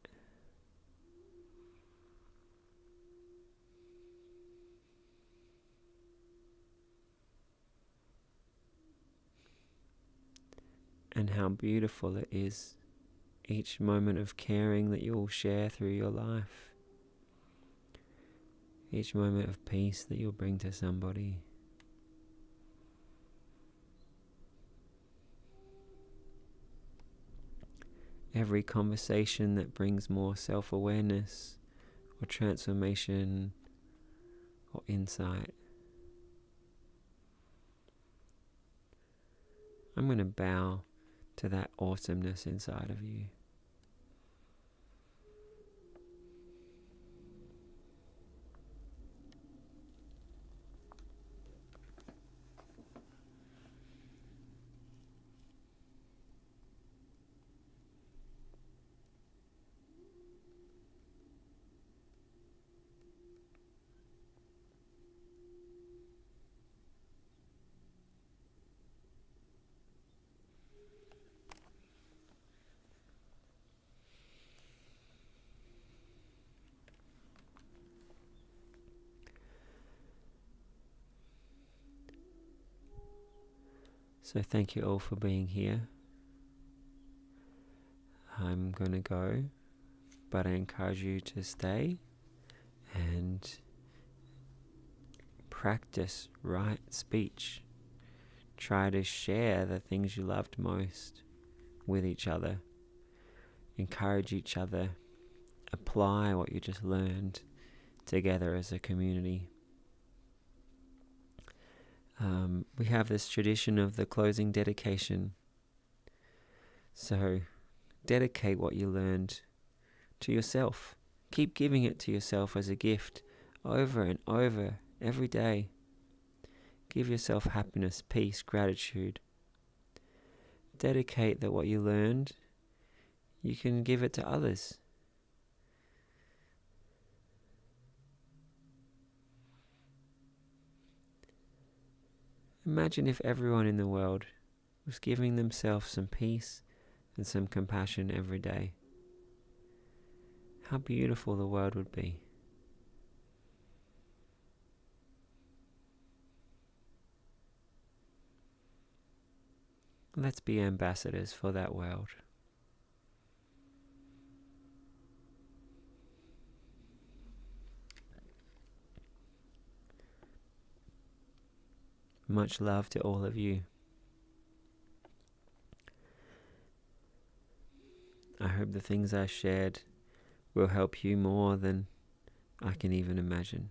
And how beautiful it is, each moment of caring that you'll share through your life. Each moment of peace that you'll bring to somebody. Every conversation that brings more self-awareness or transformation or insight. I'm going to bow to that awesomeness inside of you. So thank you all for being here. I'm going to go, but I encourage you to stay and practice right speech. Try to share the things you loved most with each other. Encourage each other. Apply what you just learned together as a community. We have this tradition of the closing dedication. So dedicate what you learned to yourself. Keep giving it to yourself as a gift over and over every day. Give yourself happiness, peace, gratitude. Dedicate that what you learned, you can give it to others. Imagine if everyone in the world was giving themselves some peace and some compassion every day. How beautiful the world would be. Let's be ambassadors for that world. Much love to all of you. I hope the things I shared will help you more than I can even imagine.